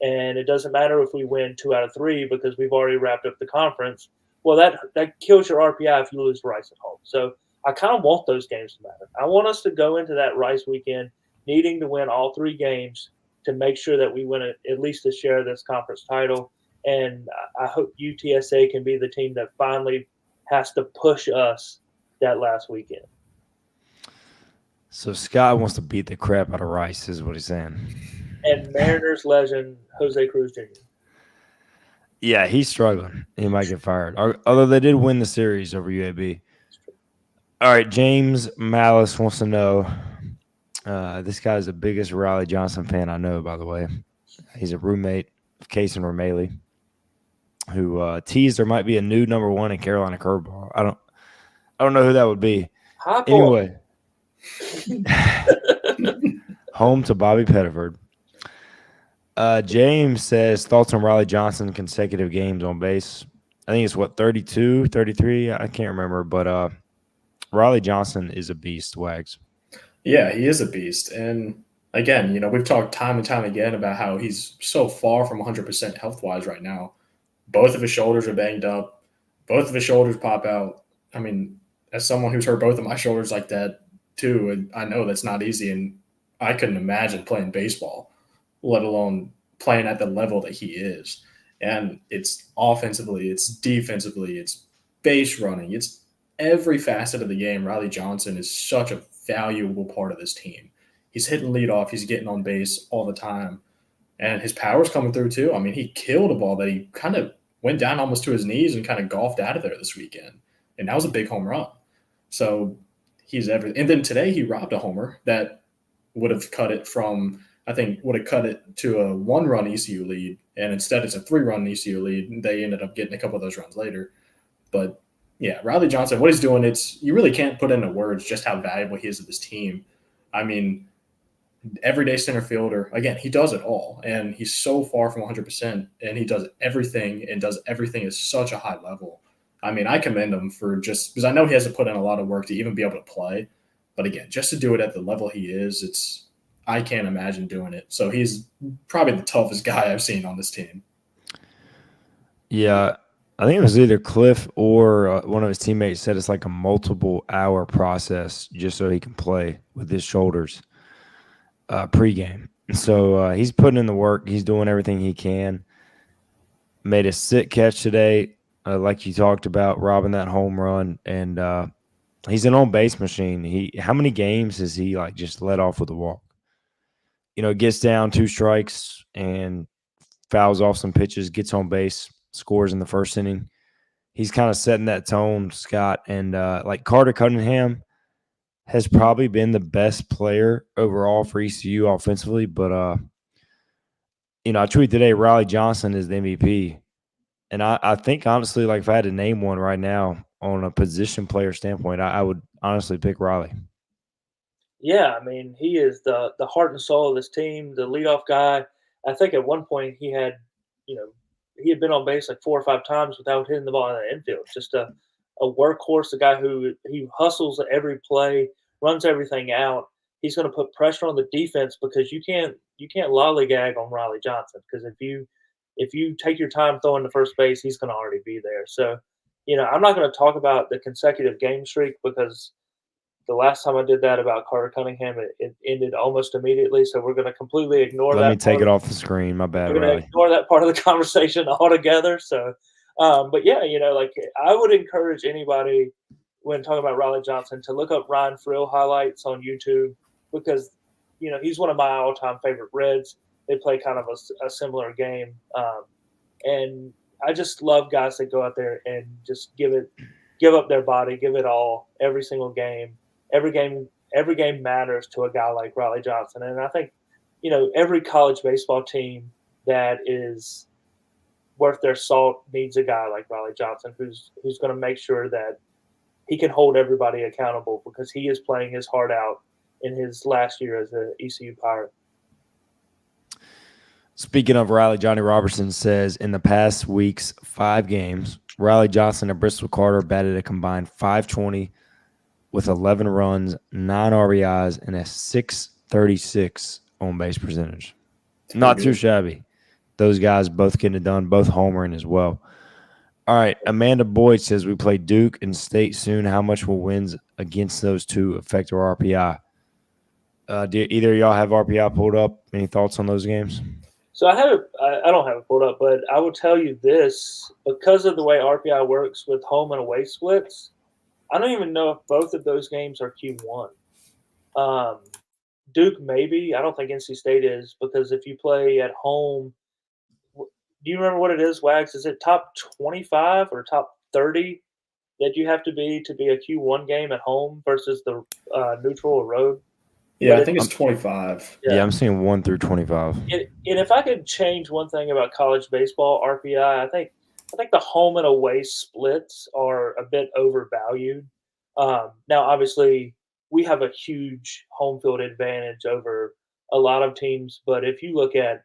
and it doesn't matter if we win 2 out of 3 because we've already wrapped up the conference. Well, that kills your RPI if you lose Rice at home. So I kind of want those games to matter. I want us to go into that Rice weekend needing to win all 3 games to make sure that we win at least a share of this conference title. And I hope UTSA can be the team that finally has to push us that last weekend. So Scott wants to beat the crap out of Rice, is what he's saying. And Mariners legend Jose Cruz Jr. Yeah, he's struggling. He might get fired. Although they did win the series over UAB. All right, James Malice wants to know. This guy's the biggest Riley Johnson fan I know, by the way. He's a roommate of Case and Romali, who teased there might be a new number 1 in Carolina curveball. I don't know who that would be. Anyway, home to Bobby Pettiford. James says thoughts on Riley Johnson consecutive games on base. I think it's 32, 33. I can't remember, but Riley Johnson is a beast, Wags. Yeah, he is a beast. And again, we've talked time and time again about how he's so far from 100% health-wise right now. Both of his shoulders are banged up. Both of his shoulders pop out. I mean, as someone who's hurt both of my shoulders like that too, and I know that's not easy, and I couldn't imagine playing baseball. let alone playing at the level that he is. And it's offensively, it's defensively, it's base running, it's every facet of the game. Riley Johnson is such a valuable part of this team. He's hitting leadoff, he's getting on base all the time, and his power's coming through too. I mean, he killed a ball that he kind of went down almost to his knees and kind of golfed out of there this weekend, and that was a big home run. So he's everything. And then today he robbed a homer that would have cut it from, I think, would have cut it to a 1-run ECU lead, and instead it's a 3-run ECU lead. They ended up getting a couple of those runs later. But yeah, Riley Johnson, what he's doing, it's you really can't put into words just how valuable he is to this team. I mean, everyday center fielder, again, he does it all, and he's so far from 100%, and he does everything at such a high level. I mean, I commend him for just because I know he has to put in a lot of work to even be able to play. But again, just to do it at the level he is, I can't imagine doing it. So he's probably the toughest guy I've seen on this team. Yeah, I think it was either Cliff or one of his teammates said it's like a multiple-hour process just so he can play with his shoulders pregame. So he's putting in the work. He's doing everything he can. Made a sick catch today, like you talked about, robbing that home run, and he's an on-base machine. How many games has he like just let off with a walk? Gets down 2 strikes and fouls off some pitches, gets on base, scores in the first inning. He's kind of setting that tone, Scott. And like Carter Cunningham has probably been the best player overall for ECU offensively. But, I tweeted today Riley Johnson is the MVP. And I think, honestly, like if I had to name one right now on a position player standpoint, I would honestly pick Riley. Yeah, I mean, he is the heart and soul of this team, the leadoff guy. I think at one point you know, he had been on base like 4 or 5 times without hitting the ball in the infield. Just a workhorse, a guy who he hustles at every play, runs everything out. He's going to put pressure on the defense because you can't lollygag on Riley Johnson because if you take your time throwing to first base, he's going to already be there. So, I'm not going to talk about the consecutive game streak because the last time I did that about Carter Cunningham, it ended almost immediately. So we're going to completely ignore Let that. me take it off the screen. My bad, We're going to Riley. ignore that part of the conversation altogether. So, but yeah, like I would encourage anybody when talking about Riley Johnson to look up Ryan Frill highlights on YouTube because he's one of my all-time favorite Reds. They play kind of a similar game, and I just love guys that go out there and just give up their body, give it all every single game. Every game matters to a guy like Riley Johnson, and I think every college baseball team that is worth their salt needs a guy like Riley Johnson who's going to make sure that he can hold everybody accountable because he is playing his heart out in his last year as an ECU Pirate. Speaking of Riley, Johnny Robertson says in the past week's 5 games, Riley Johnson and Bristol Carter batted a combined .520 with 11 runs, 9 RBIs, and a .636 on-base percentage. Not too shabby. Those guys both getting it done, both homering as well. All right, Amanda Boyd says we play Duke and State soon. How much will wins against those two affect our RPI? Do either of y'all have RPI pulled up? Any thoughts on those games? So I don't have it pulled up, but I will tell you this: because of the way RPI works with home and away splits, I don't even know if both of those games are Q1. Duke maybe. I don't think NC State is because if you play at home, do you remember what it is, Wags? Is it top 25 or top 30 that you have to be a Q1 game at home versus the neutral or road? Yeah, I think it's 25. Yeah, I'm seeing 1 through 25. And if I could change one thing about college baseball RPI, I think the home and away splits are a bit overvalued. Now, obviously, we have a huge home field advantage over a lot of teams, but if you look at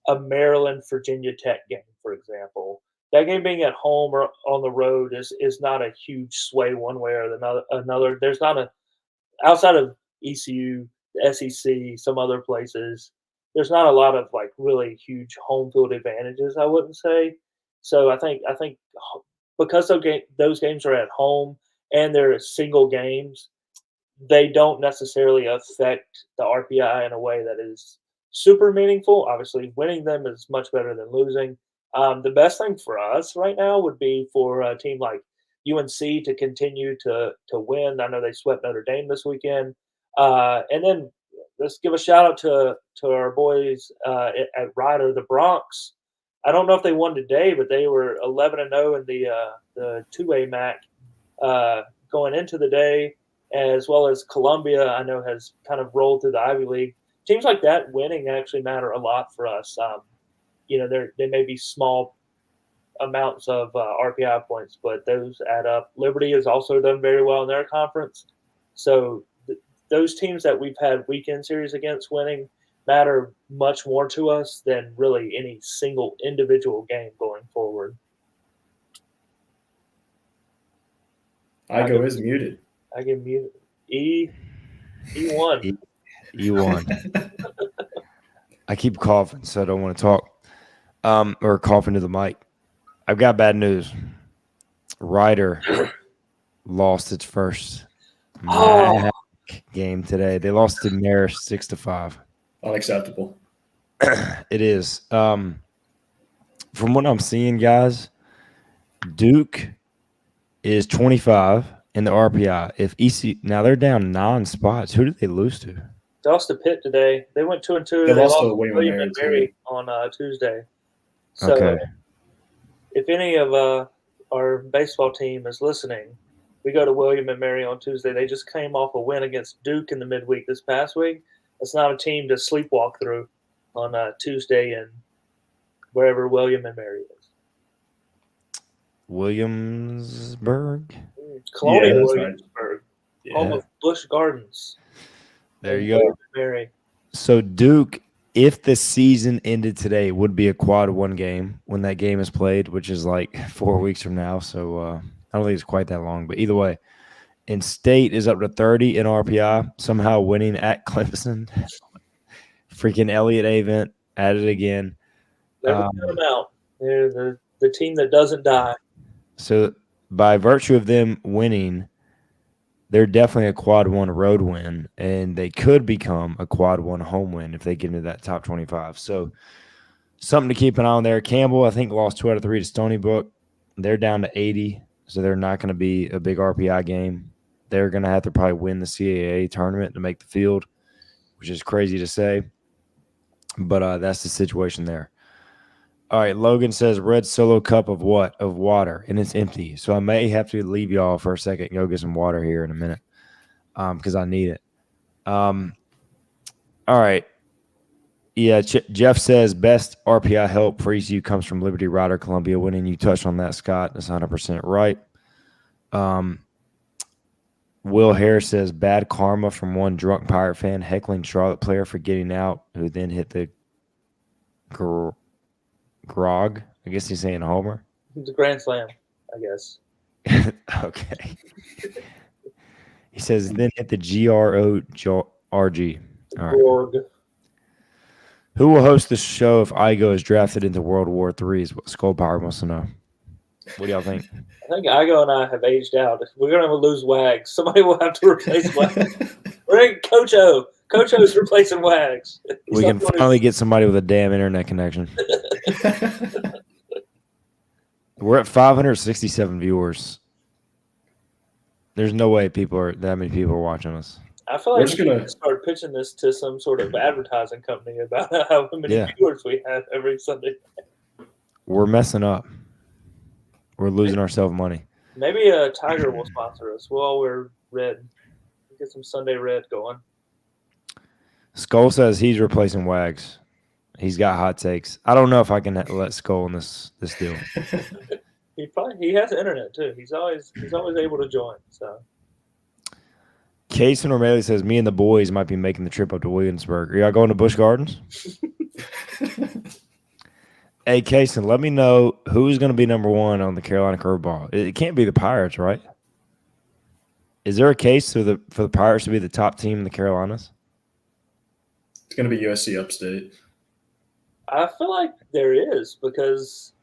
a Maryland Virginia Tech game, for example, that game being at home or on the road is not a huge sway one way or another. There's not a outside of ECU, the SEC, some other places. There's not a lot of like really huge home field advantages, I wouldn't say. So I think because those games are at home and they're single games, they don't necessarily affect the RPI in a way that is super meaningful. Obviously, winning them is much better than losing. The best thing for us right now would be for a team like UNC to continue to win. I know they swept Notre Dame this weekend, and then let's give a shout out to our boys at Ryder, the Bronx. I don't know if they won today, but they were 11-0 in the 2A MAC going into the day, as well as Columbia. I know has kind of rolled through the Ivy League. Teams like that winning actually matter a lot for us. They may be small amounts of RPI points, but those add up. Liberty has also done very well in their conference. So those teams that we've had weekend series against winning matter much more to us than really any single individual game going forward. Igo is muted. I get muted. E1. E1. I keep coughing, so I don't want to talk. Or coughing to the mic. I've got bad news. Ryder lost its first MAC game today. They lost to Marist 6-5. Unacceptable. It is. From what I'm seeing, guys, Duke is 25 in the RPI. If ECU now they're down 9 spots, who did they lose to? They lost to Pitt today. They went 2-2. They lost lost to William and Mary on Tuesday. So Okay. if any of our baseball team is listening, we go to William and Mary on Tuesday. They just came off a win against Duke in the midweek this past week. It's not a team to sleepwalk through on Tuesday in wherever William and Mary is. Williamsburg. Colonial that's right. Williamsburg, Yeah. home of Busch Gardens. There and you go. William and Mary. So Duke, if the season ended today, would be a quad 1 game when that game is played, which is like 4 weeks from now. So I don't think it's quite that long. But either way, and State is up to 30 in RPI, somehow winning at Clemson. Freaking Elliott Avent at it again. Never cut them out. They're the team that doesn't die. So by virtue of them winning, they're definitely a quad 1 road win, and they could become a quad 1 home win if they get into that top 25. So something to keep an eye on there. Campbell, I think, lost 2 out of 3 to Stony Brook. They're down to 80, so they're not going to be a big RPI game. They're going to have to probably win the CAA tournament to make the field, which is crazy to say. But that's the situation there. All right, Logan says red solo cup of what? Of water, and it's empty. So I may have to leave y'all for a second and go get some water here in a minute because I need it. All right. Yeah, Jeff says best RPI help for ECU comes from Liberty Rider Columbia winning. You touched on that, Scott. That's 100% right. Will Harris says bad karma from one drunk Pirate fan heckling Charlotte player for getting out, who then hit the grog. I guess he's saying homer. It's a grand slam, I guess. Okay. He says then hit the GRORG. All right. Borg. Who will host the show if Igo is drafted into World War III is what Skull Power wants to know. What do y'all think? I think Igo and I have aged out. If we're going to lose Wags, somebody will have to replace Wags. We're in Coach O. Coach O's replacing Wags. We can finally get somebody with a damn internet connection. We're at 567 viewers. There's no way that many people are watching us. I feel like we should start pitching this to some sort of advertising company about how many viewers we have every Sunday. We're messing up. We're losing ourselves money. Maybe a Tiger will sponsor us. We'll all wear red. Get some Sunday red going. Skull says he's replacing Wags. He's got hot takes. I don't know if I can let Skull in this deal. He has internet too. He's always able to join. So. Case and O'Malley says me and the boys might be making the trip up to Williamsburg. Are y'all going to Busch Gardens? Hey, Kaysen, let me know who's going to be number 1 on the Carolina curveball. It can't be the Pirates, right? Is there a case for the Pirates to be the top team in the Carolinas? It's going to be USC Upstate. I feel like there is because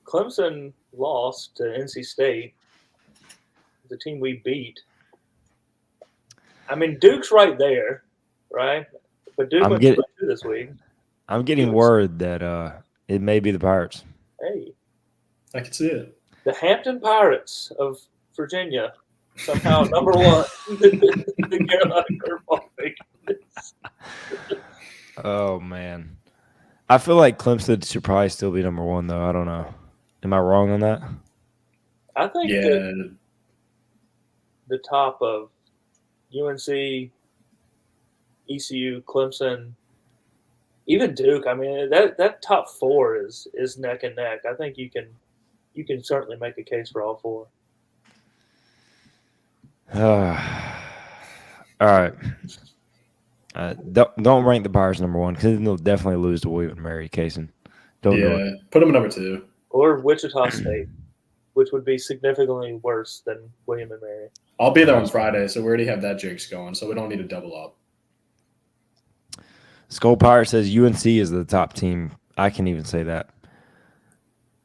Clemson lost to NC State, the team we beat. I mean, Duke's right there, right? But Duke went 2 this week. I'm getting word that it may be the Pirates. Hey, I can see it. the Hampton Pirates of Virginia somehow number one. The Carolina Curveball Patriots. Oh man, I feel like Clemson should probably still be number one though. I don't know. Am I wrong on that? I think that the top of UNC, ECU, Clemson, even Duke. I mean, that top four is neck and neck. I think you can certainly make a case for all four. All right. Don't rank the Pirates number one because they'll definitely lose to William and Mary. Kaysen. Don't do it. Put them at number 2. Or Wichita State, which would be significantly worse than William and Mary. I'll be there on Friday, so we already have that jinx going, so we don't need to double up. Skull Pirate says UNC is the top team. I can even say that.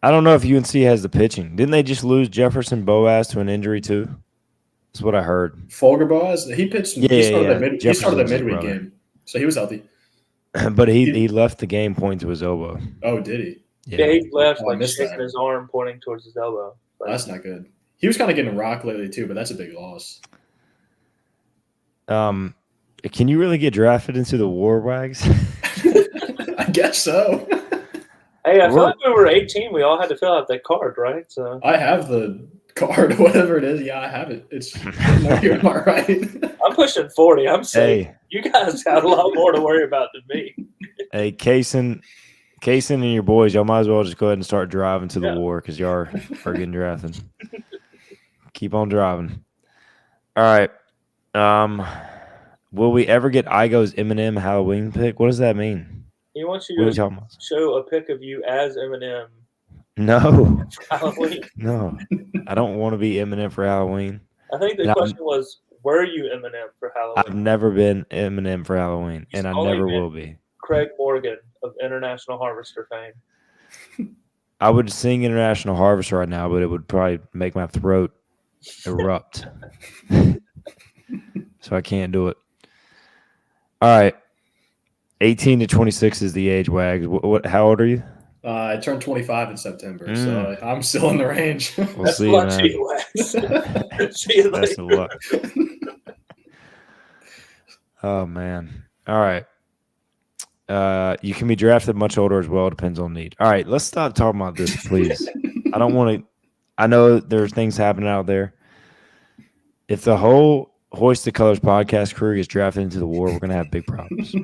I don't know if UNC has the pitching. Didn't they just lose Jefferson Boaz to an injury too? That's what I heard. Folger Boaz, he pitched. He started the midweek game, so he was healthy. But he left the game pointing to his elbow. Oh, did he? Yeah, he left shaking his arm, pointing towards his elbow. That's not good. He was kind of getting rocked lately too, but that's a big loss. Can you really get drafted into the War Wags? I guess so. Hey, I feel like we were 18. We all had to fill out that card, right? So I have the card, whatever it is. Yeah, I have it. It's no, you're not right. I'm pushing 40. I'm saying you guys got a lot more to worry about than me. Hey, Kaysen and your boys, y'all might as well just go ahead and start driving to the war because y'all are getting drafted. Keep on driving. All right. Will we ever get Igo's Eminem Halloween pick? What does that mean? He wants you to show a pic of you as Eminem. No. For Halloween. No. I don't want to be Eminem for Halloween. I think the question was, were you Eminem for Halloween? I've never been Eminem for Halloween, and I never will be. Craig Morgan of International Harvester fame. I would sing International Harvester right now, but it would probably make my throat erupt. So I can't do it. All right. 18 to 26 is the age, Wags. How old are you? I turned 25 in September, so I'm still in the range. We'll see you, man. Wags. See you later. Best of luck. Oh, man. All right. You can be drafted much older as well. Depends on need. All right, let's stop talking about this, please. I don't want to. I know there's things happening out there. If the whole Hoist the Colors podcast crew gets drafted into the war, we're going to have big problems.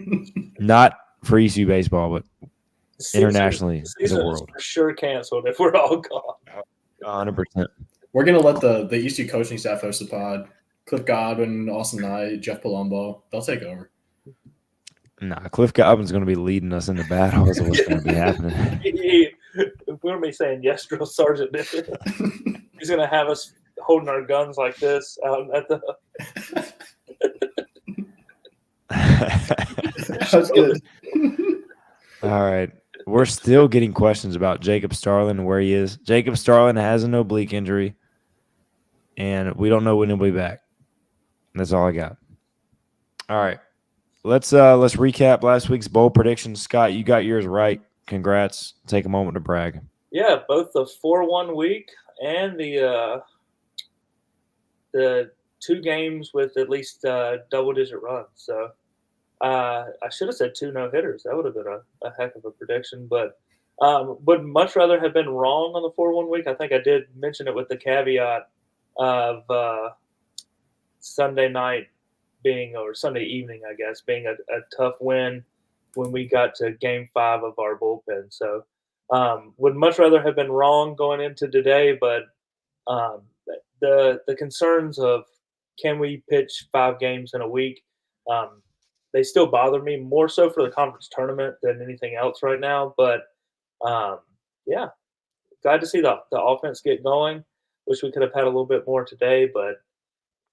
Not for ECU baseball, but internationally as a world. For sure canceled if we're all gone. 100%. We're going to let the ECU coaching staff host the pod. Cliff Godwin, Austin Knight, Jeff Palumbo. They'll take over. Nah, Cliff Godwin's going to be leading us into battle. Is what's going to be happening. We're going to be saying yes, Drill Sergeant. He's going to have us holding our guns like this out at the. That's good. All right. We're still getting questions about Jacob Starlin and where he is. Jacob Starlin has an oblique injury, and we don't know when he'll be back. That's all I got. All right. Let's recap last week's bowl predictions. Scott, you got yours right. Congrats. Take a moment to brag. Yeah, both the 4-1 week and the 2 games with at least double-digit runs. So I should have said 2 no-hitters. That would have been a heck of a prediction. But would much rather have been wrong on the 4-1 week. I think I did mention it with the caveat of Sunday night or Sunday evening, I guess, being a tough win when we got to Game 5 of our bullpen. So would much rather have been wrong going into today, but the concerns of can we pitch 5 games in a week, they still bother me more so for the conference tournament than anything else right now. But yeah, glad to see the offense get going. Wish we could have had a little bit more today, but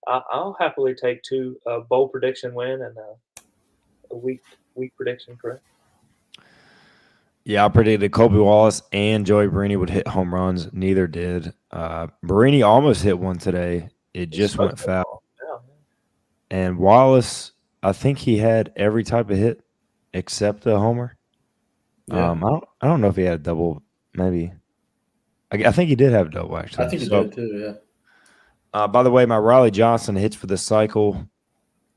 I'll happily take 2 bowl prediction win and a week prediction, correct? Yeah, I predicted Colby Wallace and Joey Barini would hit home runs. Neither did. Barini almost hit one today. It just went foul. Yeah. And Wallace, I think he had every type of hit except a homer. Yeah. I don't know if he had a double. Maybe I think he did have a double actually. I think he So, did too. Yeah. by the way, my Riley Johnson hits for the cycle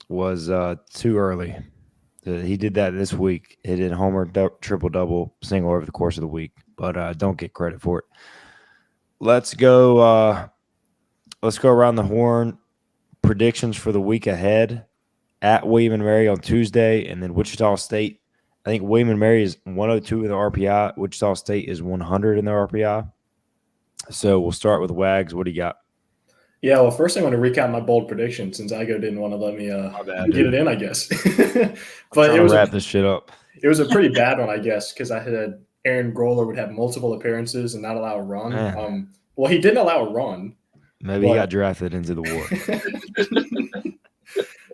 was too early. He did that this week. He did homer, triple, double, single over the course of the week, but don't get credit for it. Let's go. Let's go around the horn. Predictions for the week ahead at William and Mary on Tuesday, and then Wichita State. I think William and Mary is 102 in the RPI. Wichita State is 100 in the RPI. So we'll start with Wags. What do you got? Yeah, well, first I want to recap my bold prediction since Igo didn't want to let me get it in, I guess. But Trying to wrap this shit up. It was a pretty bad one, I guess, because I had Aaron Groller would have multiple apperances and not allow a run. Well, he didn't allow a run. Maybe he got drafted into the war.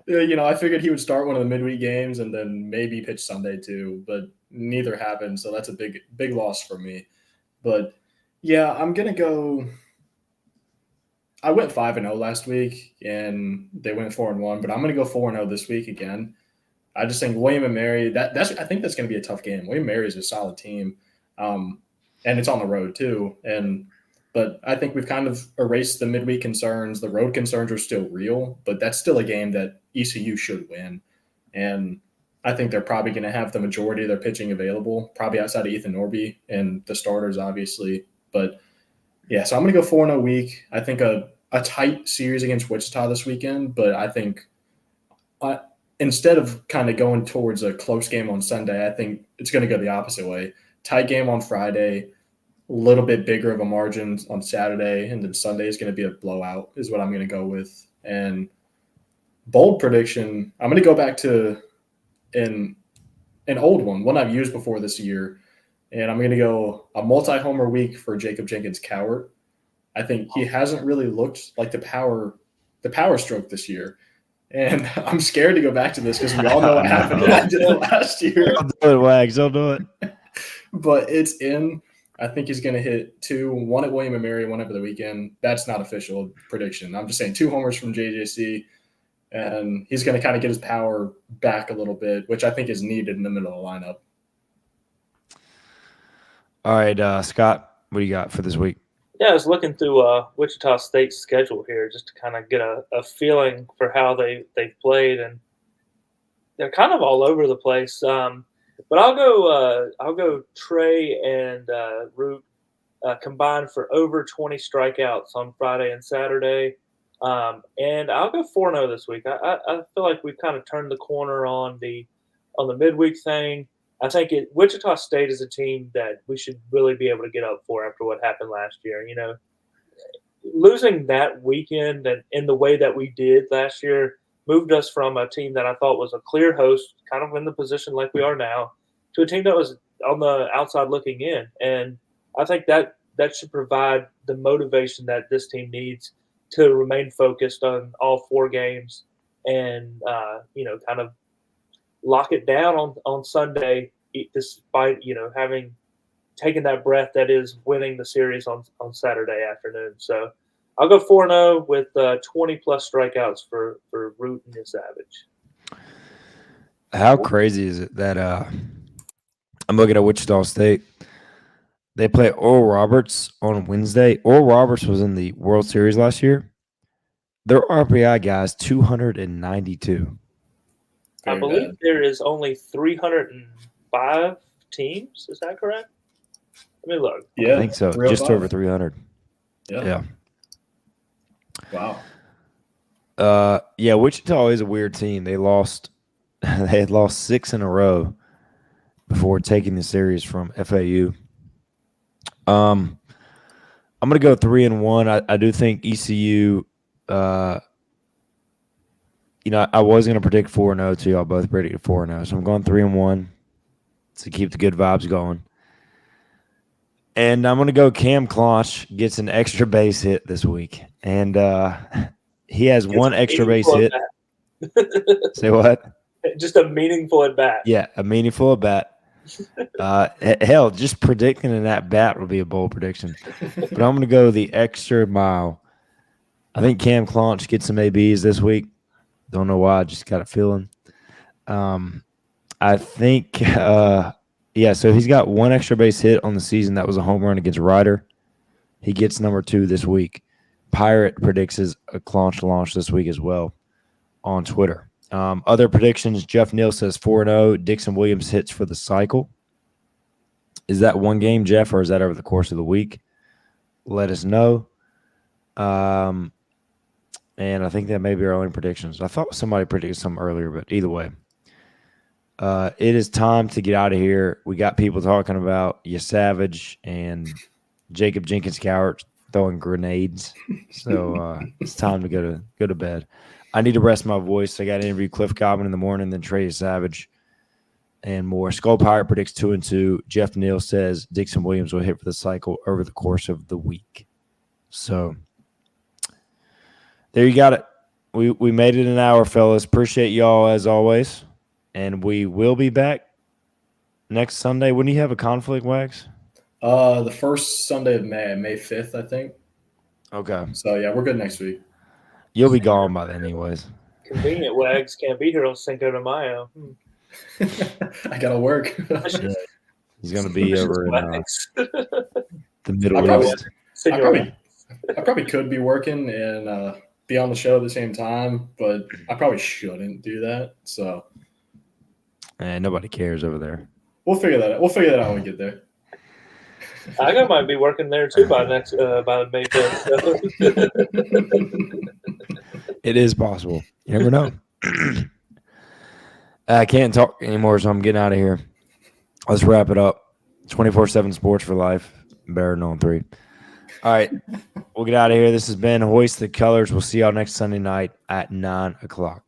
I figured he would start one of the midweek games and then maybe pitch Sunday too, but neither happened. So that's a big loss for me. But yeah, I'm gonna go. I went 5-0 last week, and they went 4-1. But I'm gonna go 4-0 this week again. I just think William and Mary. I think that's gonna be a tough game. William and Mary is a solid team, and it's on the road too. But I think we've kind of erased the midweek concerns. The road concerns are still real, but that's still a game that ECU should win. And I think they're probably going to have the majority of their pitching available, probably outside of Ethan Norby and the starters, obviously. But, yeah, so I'm going to go 4-0 week. I think a tight series against Wichita this weekend, but I think instead of kind of going towards a close game on Sunday, I think it's going to go the opposite way. Tight game on Friday, a little bit bigger of a margin on Saturday, and then Sunday is going to be a blowout is what I'm going to go with. And bold prediction, I'm going to go back to an old one I've used before this year, and I'm going to go a multi-homer week for Jacob Jenkins-Cowart. I think he hasn't really looked like the power stroke this year. And I'm scared to go back to this because we all know what happened last year. Don't do it, Wags. Don't do it. But it's in. I think he's going to hit 2, one at William and Mary, one over the weekend. That's not official prediction. I'm just saying 2 homers from JJC, and he's going to kind of get his power back a little bit, which I think is needed in the middle of the lineup. All right, Scott, what do you got for this week? Yeah, I was looking through Wichita State's schedule here just to kind of get a feeling for how they've played, and they're kind of all over the place. But I'll go Trey and Root combined for over 20 strikeouts on Friday and Saturday. And I'll go 4-0 this week. I feel like we've kind of turned the corner on the midweek thing. I think Wichita State is a team that we should really be able to get up for after what happened last year. Losing that weekend and in the way that we did last year moved us from a team that I thought was a clear host, kind of in the position like we are now, to a team that was on the outside looking in. And I think that should provide the motivation that this team needs to remain focused on all 4 games and, kind of lock it down on Sunday, despite, having taken that breath that is winning the series on Saturday afternoon. So I'll go 4-0 with 20-plus strikeouts for Root and the Savage. How crazy is it that I'm looking at Wichita State. They play Oral Roberts on Wednesday. Oral Roberts was in the World Series last year. Their RPI guys 292. I believe there is only 305 teams. Is that correct? Let me look. Yeah, I think so. Just over 300. Yeah. Wow. Yeah, Wichita is a weird team. They had lost 6 in a row before taking the series from FAU. I'm gonna go 3-1. I do think ECU. I was gonna predict 4-0 too. Y'all both predicted 4-0, so I'm going 3-1 to keep the good vibes going. And I'm gonna go Cam Closh gets an extra base hit this week, and he has one extra base hit. Say what? Just a meaningful at bat. Yeah, a meaningful at bat. Hell, just predicting an at bat would be a bold prediction. But I'm going to go the extra mile. I think Cam Clonch gets some ABs this week. Don't know why. I just got a feeling. I think, yeah, so he's got one extra base hit on the season. That was a home run against Ryder. He gets number 2 this week. Pirate predicts his launch this week as well on Twitter. Other predictions, Jeff Neal says 4-0. Dixon Williams hits for the cycle. Is that one game, Jeff, or is that over the course of the week? Let us know. And I think that may be our only predictions. I thought somebody predicted something earlier, but either way. It is time to get out of here. We got people talking about Savage and Jacob Jenkins Cowart throwing grenades. So it's time to go to bed. I need to rest my voice. I got to interview Cliff Godwin in the morning, then Trey Savage and more. Skull Pirate predicts 2-2. Jeff Neal says Dixon Williams will hit for the cycle over the course of the week. So there you got it. We made it an hour, fellas. Appreciate y'all as always. And we will be back next Sunday. When do you have a conflict, Wags? The first Sunday of May 5th, I think. Okay. So, yeah, we're good next week. You'll be gone by then anyways. Convenient. Wags can't be here on Cinco de Mayo. I got to work. He's going to be over in the Middle East. I probably could be working and be on the show at the same time, but I probably shouldn't do that. So, and nobody cares over there. We'll figure that out. We'll figure that out when we get there. I might be working there too by May 5th. It is possible. You never know. I can't talk anymore, so I'm getting out of here. Let's wrap it up. 24/7 Sports for Life. Better known 3. All right. We'll get out of here. This has been Hoist the Colors. We'll see y'all next Sunday night at 9 o'clock.